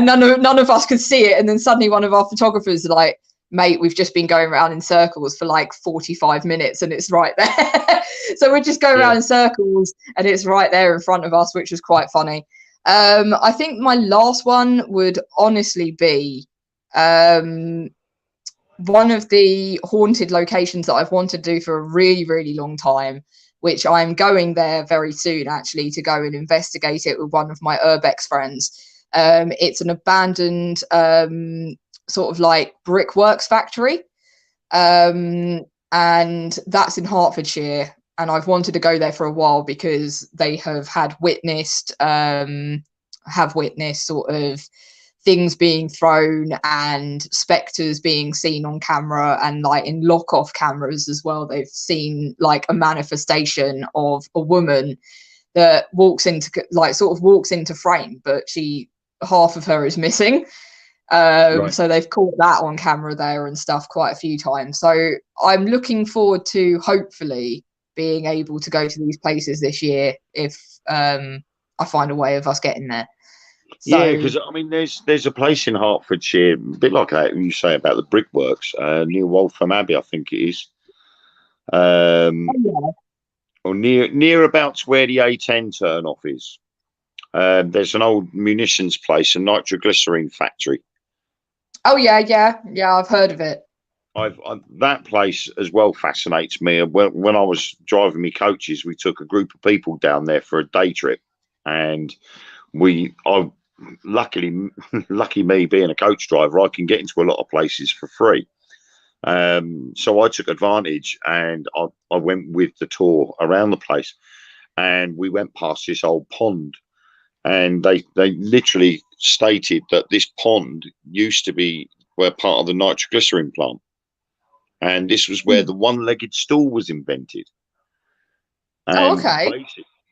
none of us could see it. And then suddenly one of our photographers was like, mate, we've just been going around in circles for like 45 minutes and it's right there. So we're just going around in circles and it's right there in front of us, which was quite funny. I think my last one would honestly be one of the haunted locations that I've wanted to do for a really, really long time, which I'm going there very soon, actually, to go and investigate it with one of my Urbex friends. It's an abandoned sort of like brickworks factory. And that's in Hertfordshire. And I've wanted to go there for a while because they have witnessed sort of things being thrown and specters being seen on camera, and like in lock-off cameras as well, they've seen like a manifestation of a woman that walks into frame, but half of her is missing. Right. So they've caught that on camera there and stuff quite a few times. So I'm looking forward to hopefully being able to go to these places this year if I find a way of us getting there. So, yeah, because I mean, there's a place in Hertfordshire, a bit like that you say about the brickworks, near Waltham Abbey, I think it is, or nearabouts where the A10 turn off is. There's an old munitions place, a nitroglycerine factory. Oh yeah, I've heard of it. That place as well fascinates me. When I was driving me coaches, we took a group of people down there for a day trip, and I lucky me being a coach driver, I can get into a lot of places for free. So I took advantage, and I went with the tour around the place, and we went past this old pond, and they literally stated that this pond used to be where part of the nitroglycerin plant. And this was where the one-legged stool was invented. And okay.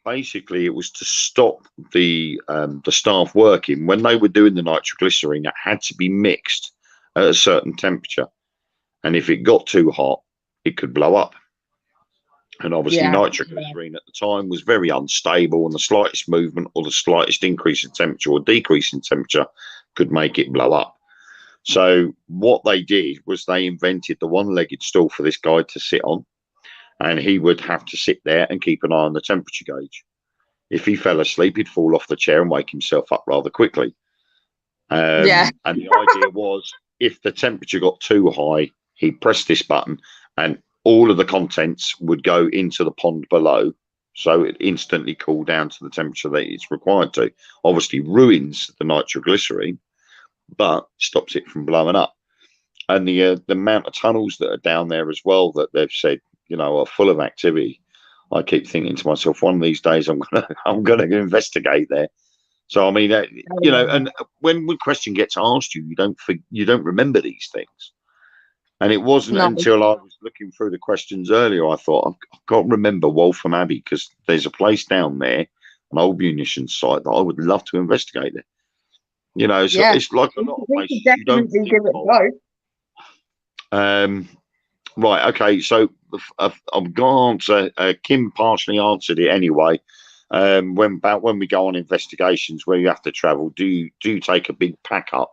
basically, it was to stop the staff working. When they were doing the nitroglycerin, it had to be mixed at a certain temperature. And if it got too hot, it could blow up. And obviously, nitroglycerin at the time was very unstable, and the slightest movement or the slightest increase in temperature or decrease in temperature could make it blow up. So what they did was they invented the one-legged stool for this guy to sit on, and he would have to sit there and keep an eye on the temperature gauge. If he fell asleep, he'd fall off the chair and wake himself up rather quickly. And the idea was, if the temperature got too high, he'd press this button and all of the contents would go into the pond below. So it instantly cooled down to the temperature that it's required to. Obviously ruins the nitroglycerin, but stops it from blowing up. And the amount of tunnels that are down there as well that they've said, are full of activity. I keep thinking to myself, one of these days I'm gonna investigate there. So I mean, and when the question gets asked you don't remember these things. And it wasn't until I was looking through the questions earlier, I thought, I can't remember Waltham Abbey, because there's a place down there, an old munitions site, that I would love to investigate there. So it's like a lot of places you don't think of. Right, okay, so I'm going to answer. Kim partially answered it anyway. When we go on investigations where you have to travel, do you take a big pack up?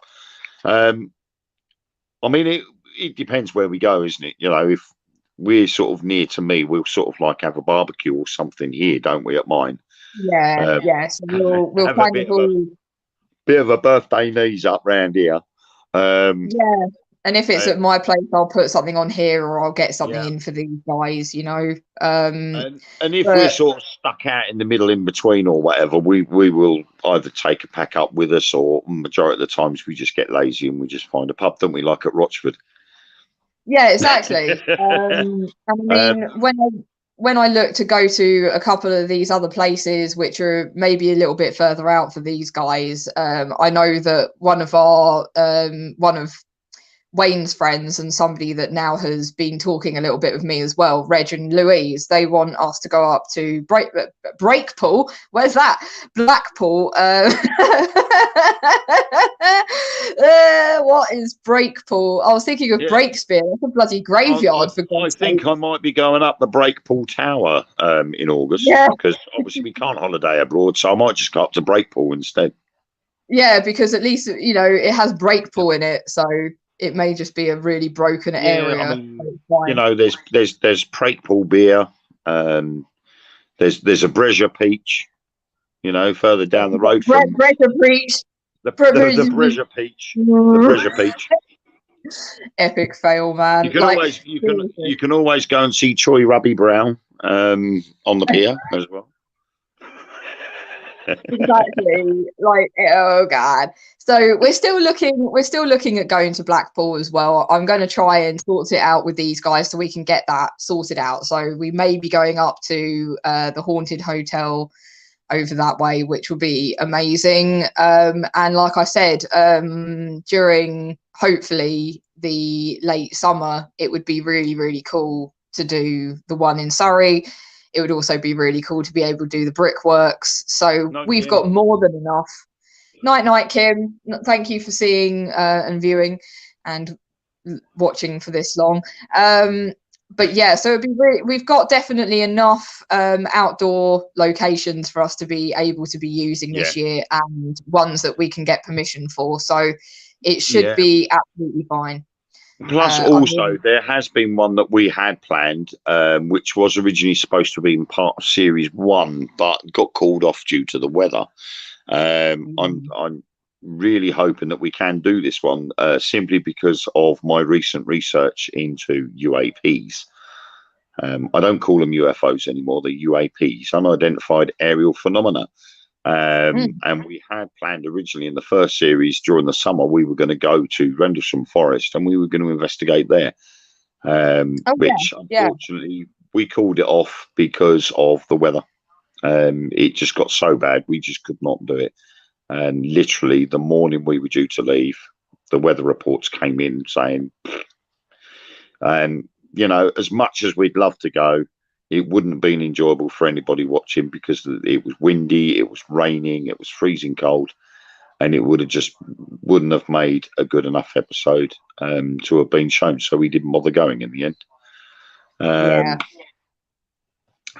I mean, it depends where we go, isn't it? If we're sort of near to me, we'll sort of like have a barbecue or something here, don't we, at mine? Yeah. So we'll have kind of bit of a birthday knees up round here. And if it's at my place, I'll put something on here, or I'll get something in for these guys, And if we're sort of stuck out in the middle in between or whatever, we will either take a pack up with us, or majority of the times we just get lazy and we just find a pub, don't we, like at Rochford? Yeah, exactly. I mean, when I look to go to a couple of these other places, which are maybe a little bit further out for these guys, I know that one of Wayne's friends and somebody that now has been talking a little bit with me as well, Reg and Louise, they want us to go up to Breakpool. Where's that? Blackpool. What is Breakpool? I was thinking of Breakspear. That's a bloody graveyard. I think I might be going up the Breakpool Tower in August, because obviously we can't holiday abroad, so I might just go up to Breakpool instead. Yeah, because at least it has Breakpool in it, so it may just be a really broken area. I mean, there's Breakpool beer. There's a Breasure Peach. Further down the road from Breasure Peach. The Breasure Peach. The Breasure Peach. Epic fail, man. You can always go and see Troy Rubby Brown on the pier as well. Exactly. Oh god. So we're still looking at going to Blackpool as well. I'm going to try and sort it out with these guys so we can get that sorted out. So we may be going up to the Haunted Hotel over that way, which will be amazing. And like I said, during hopefully the late summer, it would be really, really cool to do the one in Surrey. It would also be really cool to be able to do the brickworks. So we've got more than enough. Night, Kim. Thank you for seeing and viewing and watching for this long. But yeah, so we've got definitely enough outdoor locations for us to be able to be using this year, and ones that we can get permission for. So it should be absolutely fine. Plus, also, there has been one that we had planned, which was originally supposed to have been part of Series 1, but got called off due to the weather. really hoping that we can do this one, simply because of my recent research into UAPs. I don't call them UFOs anymore, they're UAPs, unidentified aerial phenomena. And we had planned originally in the first series during the summer, we were going to go to Rendlesham Forest and we were going to investigate there, which unfortunately we called it off because of the weather. It just got so bad, we just could not do it. And literally the morning we were due to leave, the weather reports came in saying, you know, as much as we'd love to go, it wouldn't have been enjoyable for anybody watching because it was windy, it was raining, it was freezing cold, and it wouldn't have made a good enough episode to have been shown. So we didn't bother going in the end.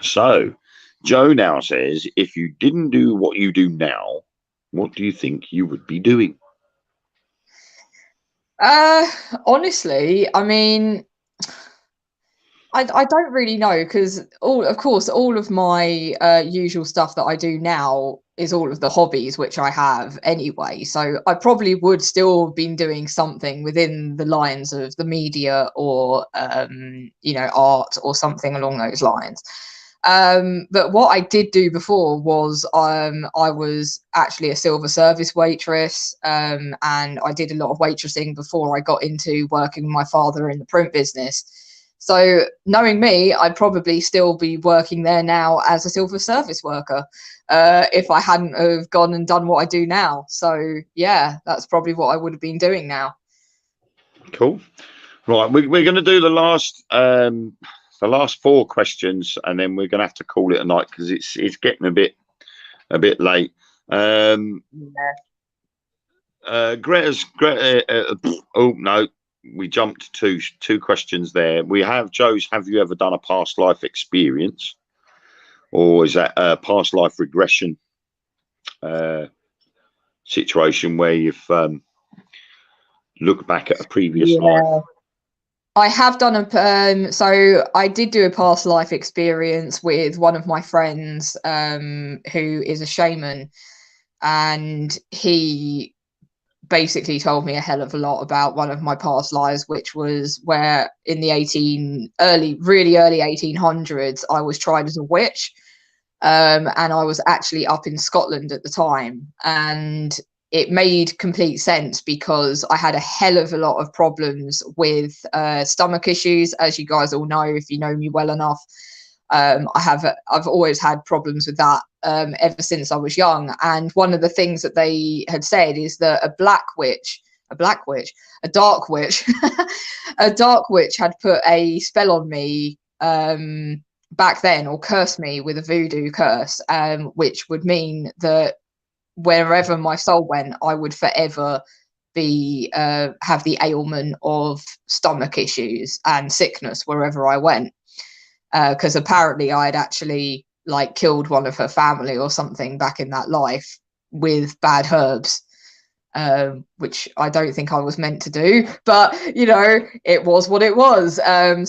So Joe now says, if you didn't do what you do now, what do you think you would be doing? Honestly, I mean, I don't really know, because all of my usual stuff that I do now is all of the hobbies which I have anyway. So I probably would still have been doing something within the lines of the media or you know, art or something along those lines. But what I did do before was I was actually a silver service waitress, and I did a lot of waitressing before I got into working with my father in the print business. So knowing me, I'd probably still be working there now as a silver service worker if I hadn't have gone and done what I do now. So yeah, that's probably what I would have been doing now. Cool. Right, we're going to do the last 4 questions, and then we're going to have to call it a night because it's getting a bit late. Greta. Oh no, we jumped to 2 questions there. We have Joe's. Have you ever done a past life experience, or is that a past life regression situation where you've looked back at a previous life? I have done so I did do a past life experience with one of my friends who is a shaman, and he basically told me a hell of a lot about one of my past lives, which was where in the really early 1800s I was tried as a witch, and I was actually up in Scotland at the time, and it made complete sense because I had a hell of a lot of problems with stomach issues, as you guys all know if you know me well enough. I've always had problems with that ever since I was young. And one of the things that they had said is that a dark witch, a dark witch had put a spell on me back then, or cursed me with a voodoo curse, which would mean that wherever my soul went, I would forever be have the ailment of stomach issues and sickness wherever I went. Because apparently I had actually like killed one of her family or something back in that life with bad herbs, which I don't think I was meant to do, but you know, it was what it was.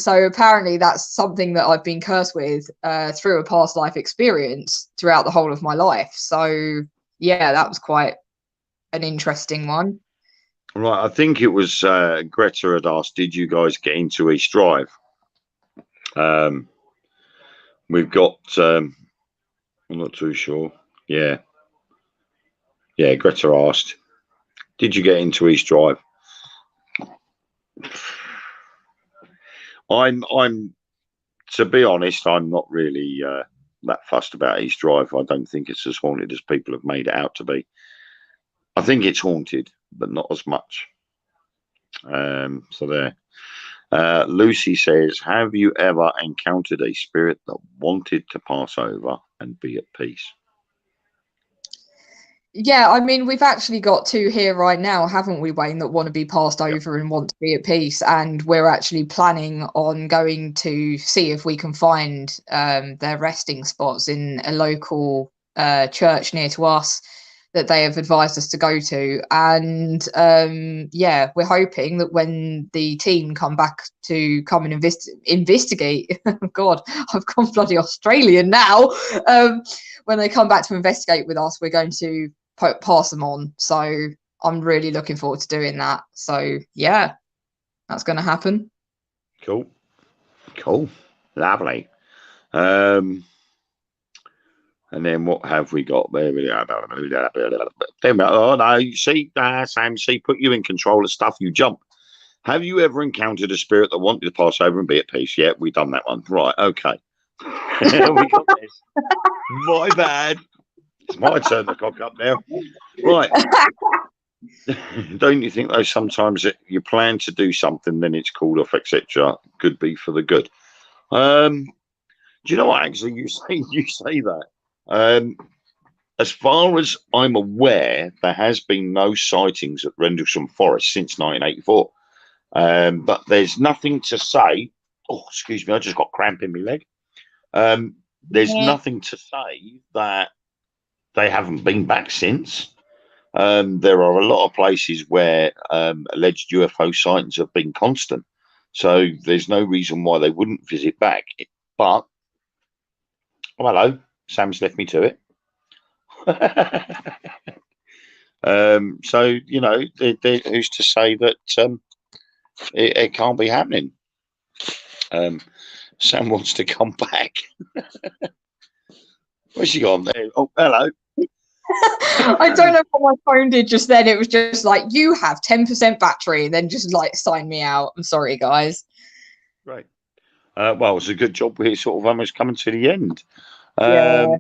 So apparently that's something that I've been cursed with through a past life experience throughout the whole of my life. So yeah, that was quite an interesting one. Right, I think it was Greta had asked, did you guys get into East Drive? We've got, I'm not too sure. Yeah, Greta asked, did you get into East Drive? I'm to be honest, I'm not really that fussed about East Drive. I don't think it's as haunted as people have made it out to be. I think it's haunted, but not as much. So there. Lucy says, have you ever encountered a spirit that wanted to pass over and be at peace? Yeah, I mean, we've actually got 2 here right now, haven't we, Wayne, that want to be passed over and want to be at peace. And we're actually planning on going to see if we can find their resting spots in a local church near to us that they have advised us to go to. And yeah, we're hoping that when the team come back to come and investigate, God, I've gone bloody Australian now. When they come back to investigate with us, we're going to pass them on. So I'm really looking forward to doing that. So yeah, that's going to happen. Cool. Lovely. And then what have we got there? Oh no, you see, Sam, see, put you in control of stuff, you jump. Have you ever encountered a spirit that wanted to pass over and be at peace? Yeah, we've done that one. Right, okay. We got this. My bad. It's my turn to cock up now. Right. Don't you think, though, sometimes that you plan to do something, then it's called off, etc. Could be for the good. Do you know what? Actually, you say that. As far as I'm aware, there has been no sightings at Rendlesham Forest since 1984. But there's nothing to say. Oh, excuse me, I just got cramp in my leg. There's nothing to say that they haven't been back since. There are a lot of places where alleged UFO sightings have been constant. So there's no reason why they wouldn't visit back. But, oh, hello, Sam's left me to it. So, you know, who's to say that it can't be happening? Sam wants to come back. Where's she gone there? Oh, hello. I don't know what my phone did just then. It was just like, you have 10% battery, and then just like sign me out. I'm sorry, guys. Right. Well, it's a good job. We're sort of almost coming to the end. Yeah.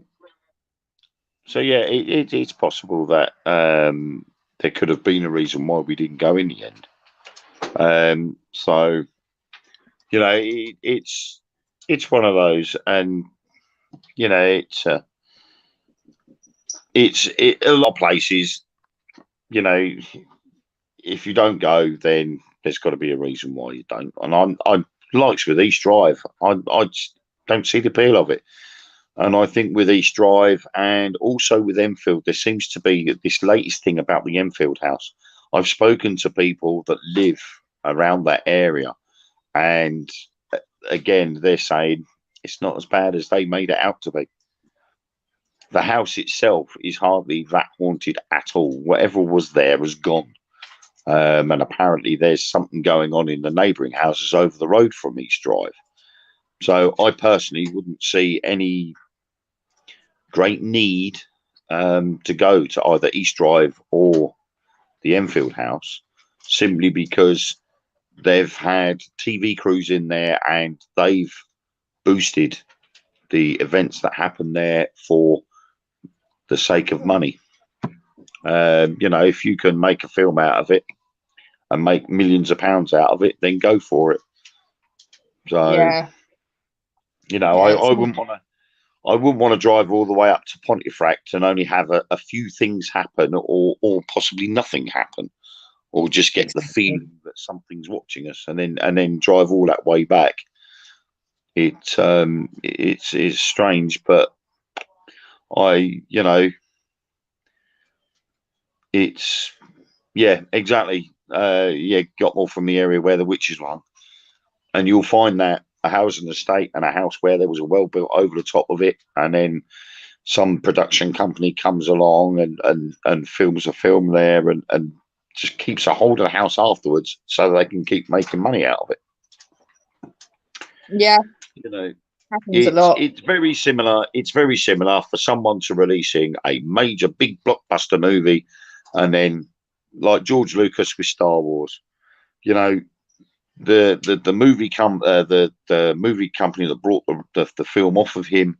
So yeah, it's possible that there could have been a reason why we didn't go in the end. So you know, it's one of those, and you know, it's a lot of places. You know, if you don't go, then there's got to be a reason why you don't. And I likes with East Drive, I just don't see the appeal of it. And I think with East Drive and also with Enfield, there seems to be this latest thing about the Enfield house. I've spoken to people that live around that area, and again, they're saying it's not as bad as they made it out to be. The house itself is hardly that haunted at all. Whatever was there has gone. And apparently there's something going on in the neighbouring houses over the road from East Drive. So I personally wouldn't see any great need to go to either East Drive or the Enfield house, simply because they've had TV crews in there and they've boosted the events that happen there for the sake of money. You know, if you can make a film out of it and make millions of pounds out of it, then go for it. So, Yeah. you know, I wouldn't want to drive all the way up to Pontefract and only have a few things happen, or possibly nothing happen, or just get the feeling that something's watching us, and then drive all that way back. It's strange, but you know, it's, yeah, exactly. Yeah, got more from the area where the witches run, and you'll find that a housing estate and a house where there was a well built over the top of it, and then some production company comes along and films a film there and just keeps a hold of the house afterwards so they can keep making money out of it. Yeah. You know, happens a lot. It's very similar. It's very similar for someone to releasing a major big blockbuster movie, and then like George Lucas with Star Wars. You know, the movie the movie company that brought the film off of him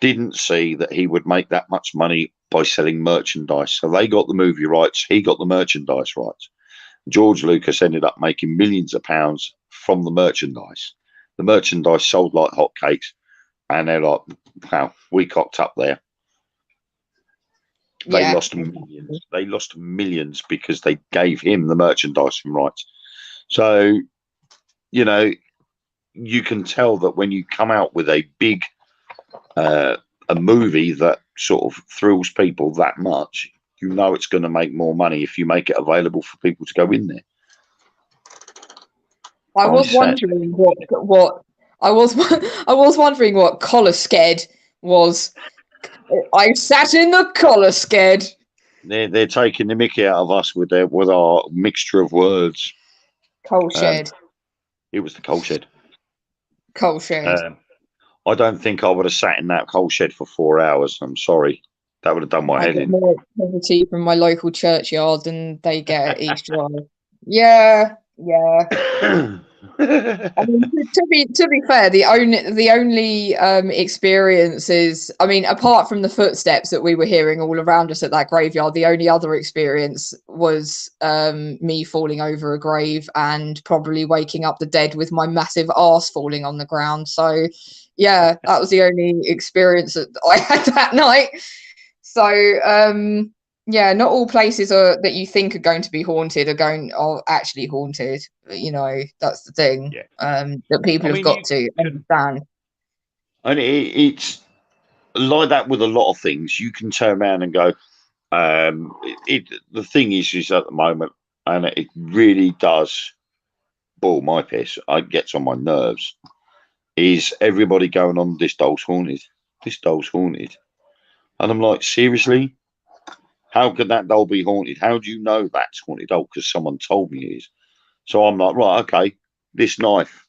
didn't see that he would make that much money by selling merchandise. So they got the movie rights, he got the merchandise rights. George Lucas ended up making millions of pounds from the merchandise. The merchandise sold like hotcakes, and they're like, wow, we cocked up there. They lost millions. They lost millions because they gave him the merchandising rights. So, you know, you can tell that when you come out with a big a movie that sort of thrills people that much, you know it's going to make more money if you make it available for people to go in there. I was wondering what I was wondering what collar sked was. I sat in the collar sked. they're taking the mickey out of us with our mixture of words. Coal shed. It was the coal shed. Coal shed. I don't think I would have sat in that coal shed for 4 hours. I'm sorry. That would have done my I head get in. more activity from my local churchyard than they get at East Drive. Yeah. I mean, to be fair, the only experiences, I mean, apart from the footsteps that we were hearing all around us at that graveyard, the only other experience was me falling over a grave and probably waking up the dead with my massive arse falling on the ground. So, yeah, that was the only experience that I had that night. So, yeah, not all places that you think are going to be haunted are actually haunted. You know, that's the thing. That people have got to understand. And it's like that with a lot of things. You can turn around and go, the thing is at the moment, and it really does ball my piss. It gets on my nerves. Is everybody going on, this doll's haunted? This doll's haunted. And I'm like, seriously? How could that doll be haunted? How do you know that's haunted? Oh, because someone told me it is. So I'm like, right, okay, this knife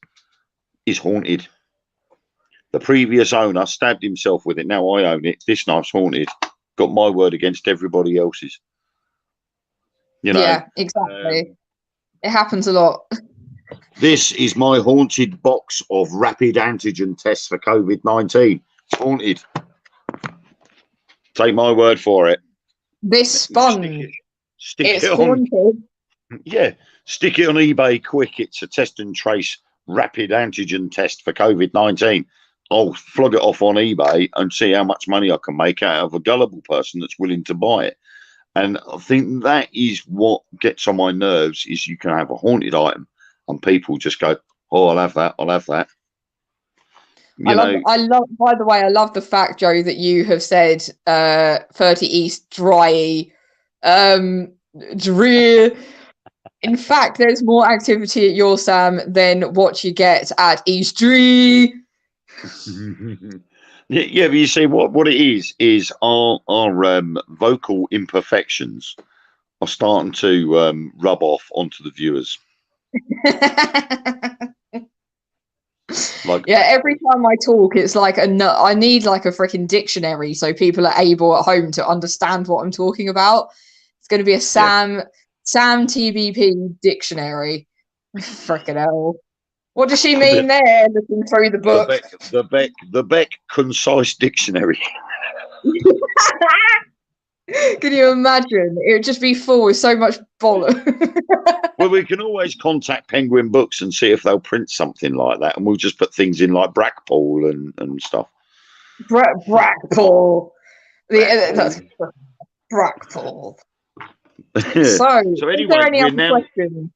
is haunted. The previous owner stabbed himself with it. Now I own it. This knife's haunted. Got my word against everybody else's. You know? Yeah, exactly. It happens a lot. This is my haunted box of rapid antigen tests for COVID-19. It's haunted. Take my word for it. This sponge. Stick it on. Yeah, stick it on eBay quick. It's a test and trace rapid antigen test for COVID-19. I'll flog it off on eBay and see how much money I can make out of a gullible person that's willing to buy it. And I think that is what gets on my nerves, is you can have a haunted item and people just go, oh, I'll have that. I'll have that. I love, by the way, I love the fact, Joe, that you have said 30 East dry. Drear. In fact, there's more activity at your Sam than what you get at East Dree. Yeah, but you see what it is our vocal imperfections are starting to rub off onto the viewers. Like, yeah, every time I talk, it's like I need like a freaking dictionary so people are able at home to understand what I'm talking about. It's going to be a Sam TBP dictionary. Freaking hell. What does she mean there? Looking through the book. The Beck concise dictionary. Can you imagine? It would just be full with so much bollocks. Well, we can always contact Penguin Books and see if they'll print something like that, and we'll just put things in like Brackpool and stuff. Brackpool. That's Brackpool. So anyway, is there any other questions?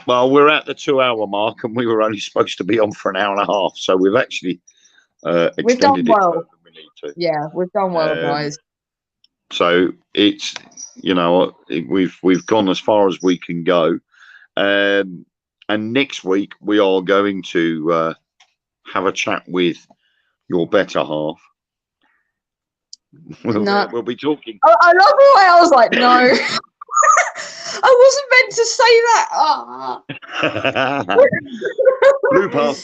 Well, we're at the 2-hour mark, and we were only supposed to be on for an hour and a half, so we've actually extended we've done well. it further than we need to. Yeah, we've done well, guys. So it's, you know, we've gone as far as we can go, and next week we are going to have a chat with your better half. We'll be talking. I love the way I was like, no. I wasn't meant to say that. Looper.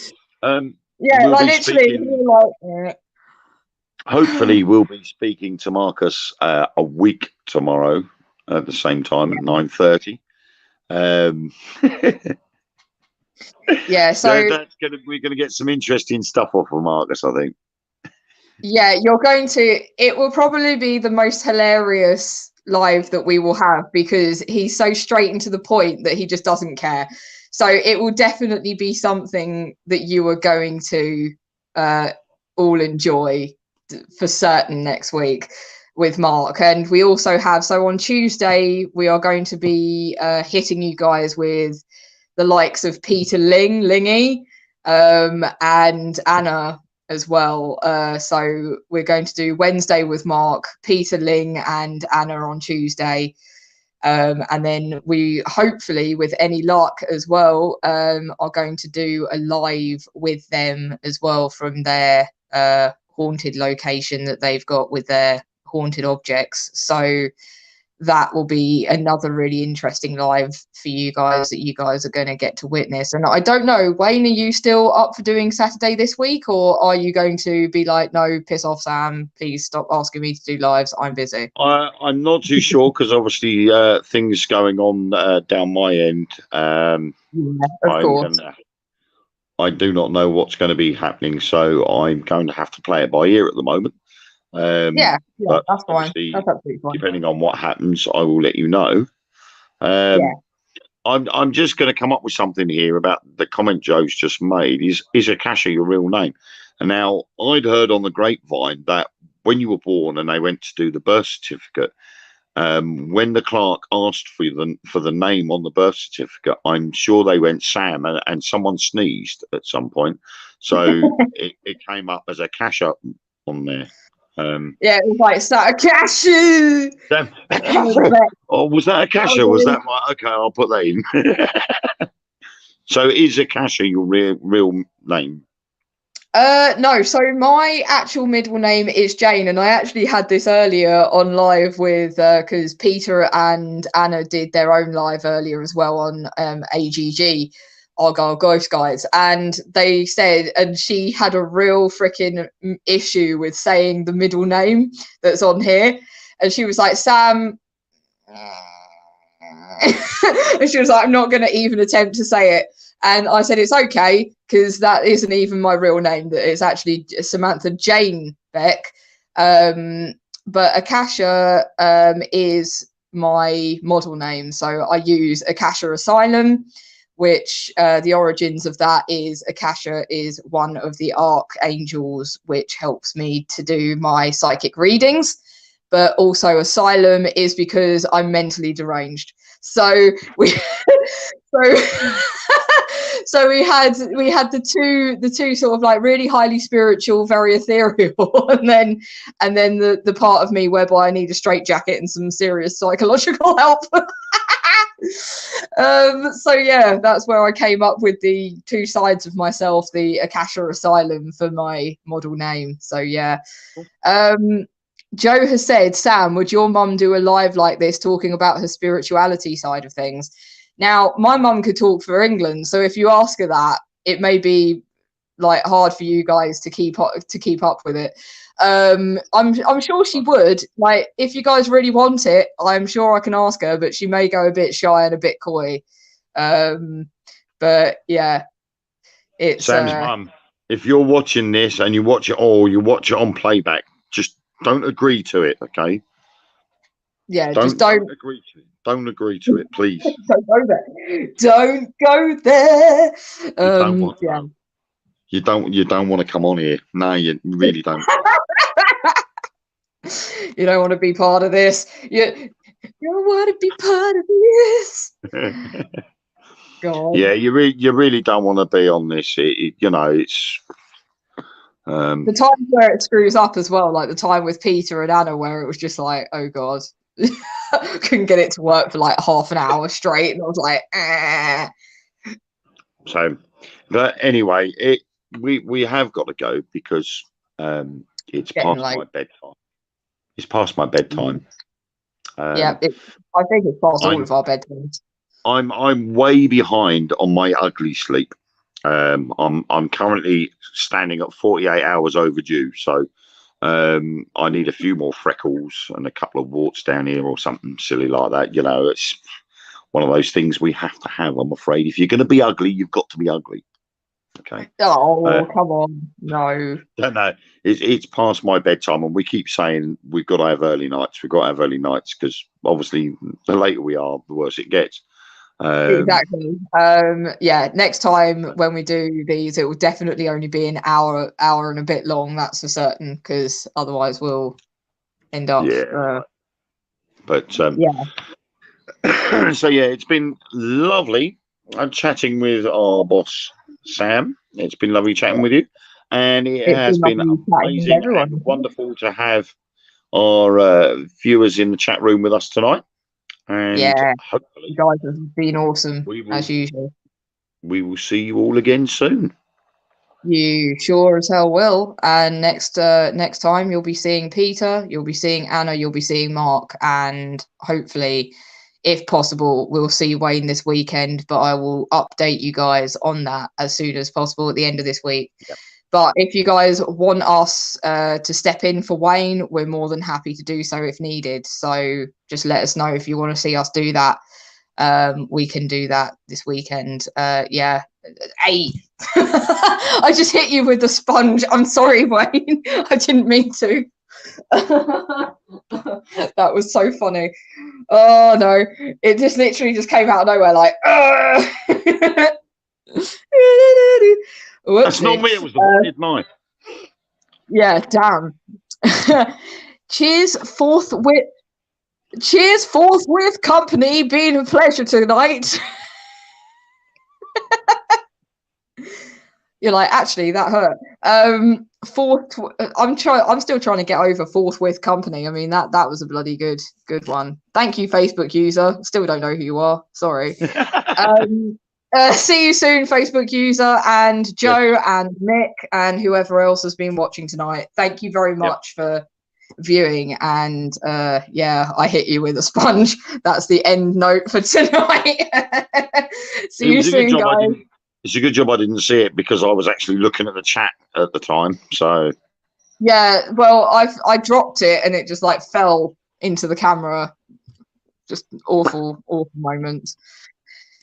Yeah, like literally. Hopefully, we'll be speaking to Marcus a week tomorrow at the same time at 9:30. Yeah, so we're gonna get some interesting stuff off of Marcus, I think. Yeah, it will probably be the most hilarious live that we will have, because he's so straight and to the point that he just doesn't care. So it will definitely be something that you are going to all enjoy for certain next week with Mark. And we also have, so on Tuesday, we are going to be hitting you guys with the likes of Peter Lingy, and Anna as well. So we're going to do Wednesday with Mark, Peter Ling and Anna on Tuesday. And then we hopefully, with any luck as well, are going to do a live with them as well from their haunted location that they've got with their haunted objects. So that will be another really interesting live for you guys that you guys are going to get to witness. And I don't know, Wayne, are you still up for doing Saturday this week, or are you going to be like, no, piss off, Sam, please stop asking me to do lives, I'm busy? I'm not too sure, because obviously things going on down my end. Of course. I do not know what's going to be happening, so I'm going to have to play it by ear at the moment. But that's fine. obviously, That's absolutely fine. depending on what happens, I will let you know. I'm just going to come up with something here about the comment Joe's just made. Is Akasha your real name? And now, I'd heard on the grapevine that when you were born and they went to do the birth certificate, when the clerk asked for the name on the birth certificate, I'm sure they went Sam, and someone sneezed at some point, so it came up as Akasha on there. It was like Akasha. Oh, was that Akasha? Was that right? Okay, I'll put that in. So, is Akasha your real name? No, so my actual middle name is Jane, and I actually had this earlier on live with because Peter and Anna did their own live earlier as well on AGG, Argyle Ghost Guys, and they said, and she had a real freaking issue with saying the middle name that's on here, and she was like, Sam, and she was like, I'm not going to even attempt to say it. And I said, it's okay, because that isn't even my real name. That it's actually Samantha Jane Beck. But Akasha is my model name. So I use Akasha Asylum, which the origins of that is Akasha is one of the archangels, which helps me to do my psychic readings. But also Asylum is because I'm mentally deranged. So we so we had the two sort of like really highly spiritual, very ethereal, and then the part of me whereby I need a straitjacket and some serious psychological help. So yeah, that's where I came up with the two sides of myself, the Akasha Asylum for my model name. So yeah. Joe has said, Sam, would your mum do a live like this talking about her spirituality side of things? Now, my mum could talk for England, so if you ask her that, it may be like hard for you guys to keep up with it. I'm sure she would. Like, if you guys really want it, I'm sure I can ask her, but she may go a bit shy and a bit coy. But yeah, it's Sam's mum. If you're watching this and you watch it all, you watch it on playback, just don't agree to it, okay? Yeah, don't agree to it. Don't agree to it, please. Don't go there. Don't go there. You don't want to come on here. No, you really don't. You don't want to be part of this. You don't want to be part of this. God. Yeah, you really don't want to be on this. It's the times where it screws up as well, like the time with Peter and Anna where it was just like, oh God. Couldn't get it to work for like half an hour straight, and I was like, So, but anyway, we have got to go because it's past my bedtime. It's past my bedtime. Yeah, I think it's past all of our bedtimes. I'm way behind on my ugly sleep. I'm currently standing at 48 hours overdue, so I need a few more freckles and a couple of warts down here or something silly like that. It's one of those things we have to have, I'm afraid. If you're going to be ugly, you've got to be ugly. Okay. Oh, come on. No. No, it's past my bedtime, and we keep saying we've got to have early nights. We've got to have early nights because obviously the later we are, the worse it gets. Exactly. Yeah, next time when we do these, it will definitely only be an hour and a bit long, that's for certain, because otherwise we'll end up but yeah. So yeah, it's been lovely. I'm chatting with our boss Sam. It's been lovely chatting with you, and it has been amazing and wonderful to have our viewers in the chat room with us tonight. And hopefully, you guys have been awesome as usual. We will see you all again soon. You sure as hell will. And next time you'll be seeing Peter, you'll be seeing Anna, you'll be seeing Mark, and hopefully, if possible, we'll see Wayne this weekend. But I will update you guys on that as soon as possible at the end of this week. Yep. But if you guys want us to step in for Wayne, we're more than happy to do so if needed. So just let us know if you want to see us do that. We can do that this weekend. Yeah. Hey, I just hit you with the sponge. I'm sorry, Wayne. I didn't mean to. That was so funny. Oh no, it just literally just came out of nowhere like That's not me, it was the haunted knife. Yeah, damn. Cheers forthwith company, been a pleasure tonight. You're like, actually, that hurt. I'm still trying to get over forthwith company. I mean, that was a bloody good one. Thank you, Facebook user. Still don't know who you are. Sorry. See you soon, Facebook user, and Joe and Nick and whoever else has been watching tonight. Thank you very much for viewing. And yeah, I hit you with a sponge. That's the end note for tonight. See you soon, guys. It's a good job I didn't see it because I was actually looking at the chat at the time. So yeah, well, I dropped it and it just like fell into the camera. Just awful moments.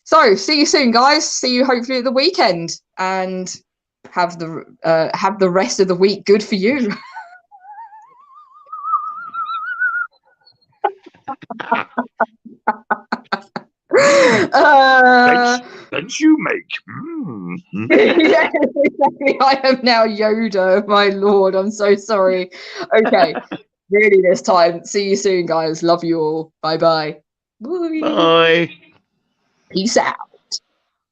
So see you soon, guys. See you hopefully at the weekend, and have the rest of the week good for you. Don't you make? Yeah, exactly. I am now Yoda, my lord. I'm so sorry. Okay, really this time. See you soon, guys. Love you all. Bye-bye. Bye. Peace out.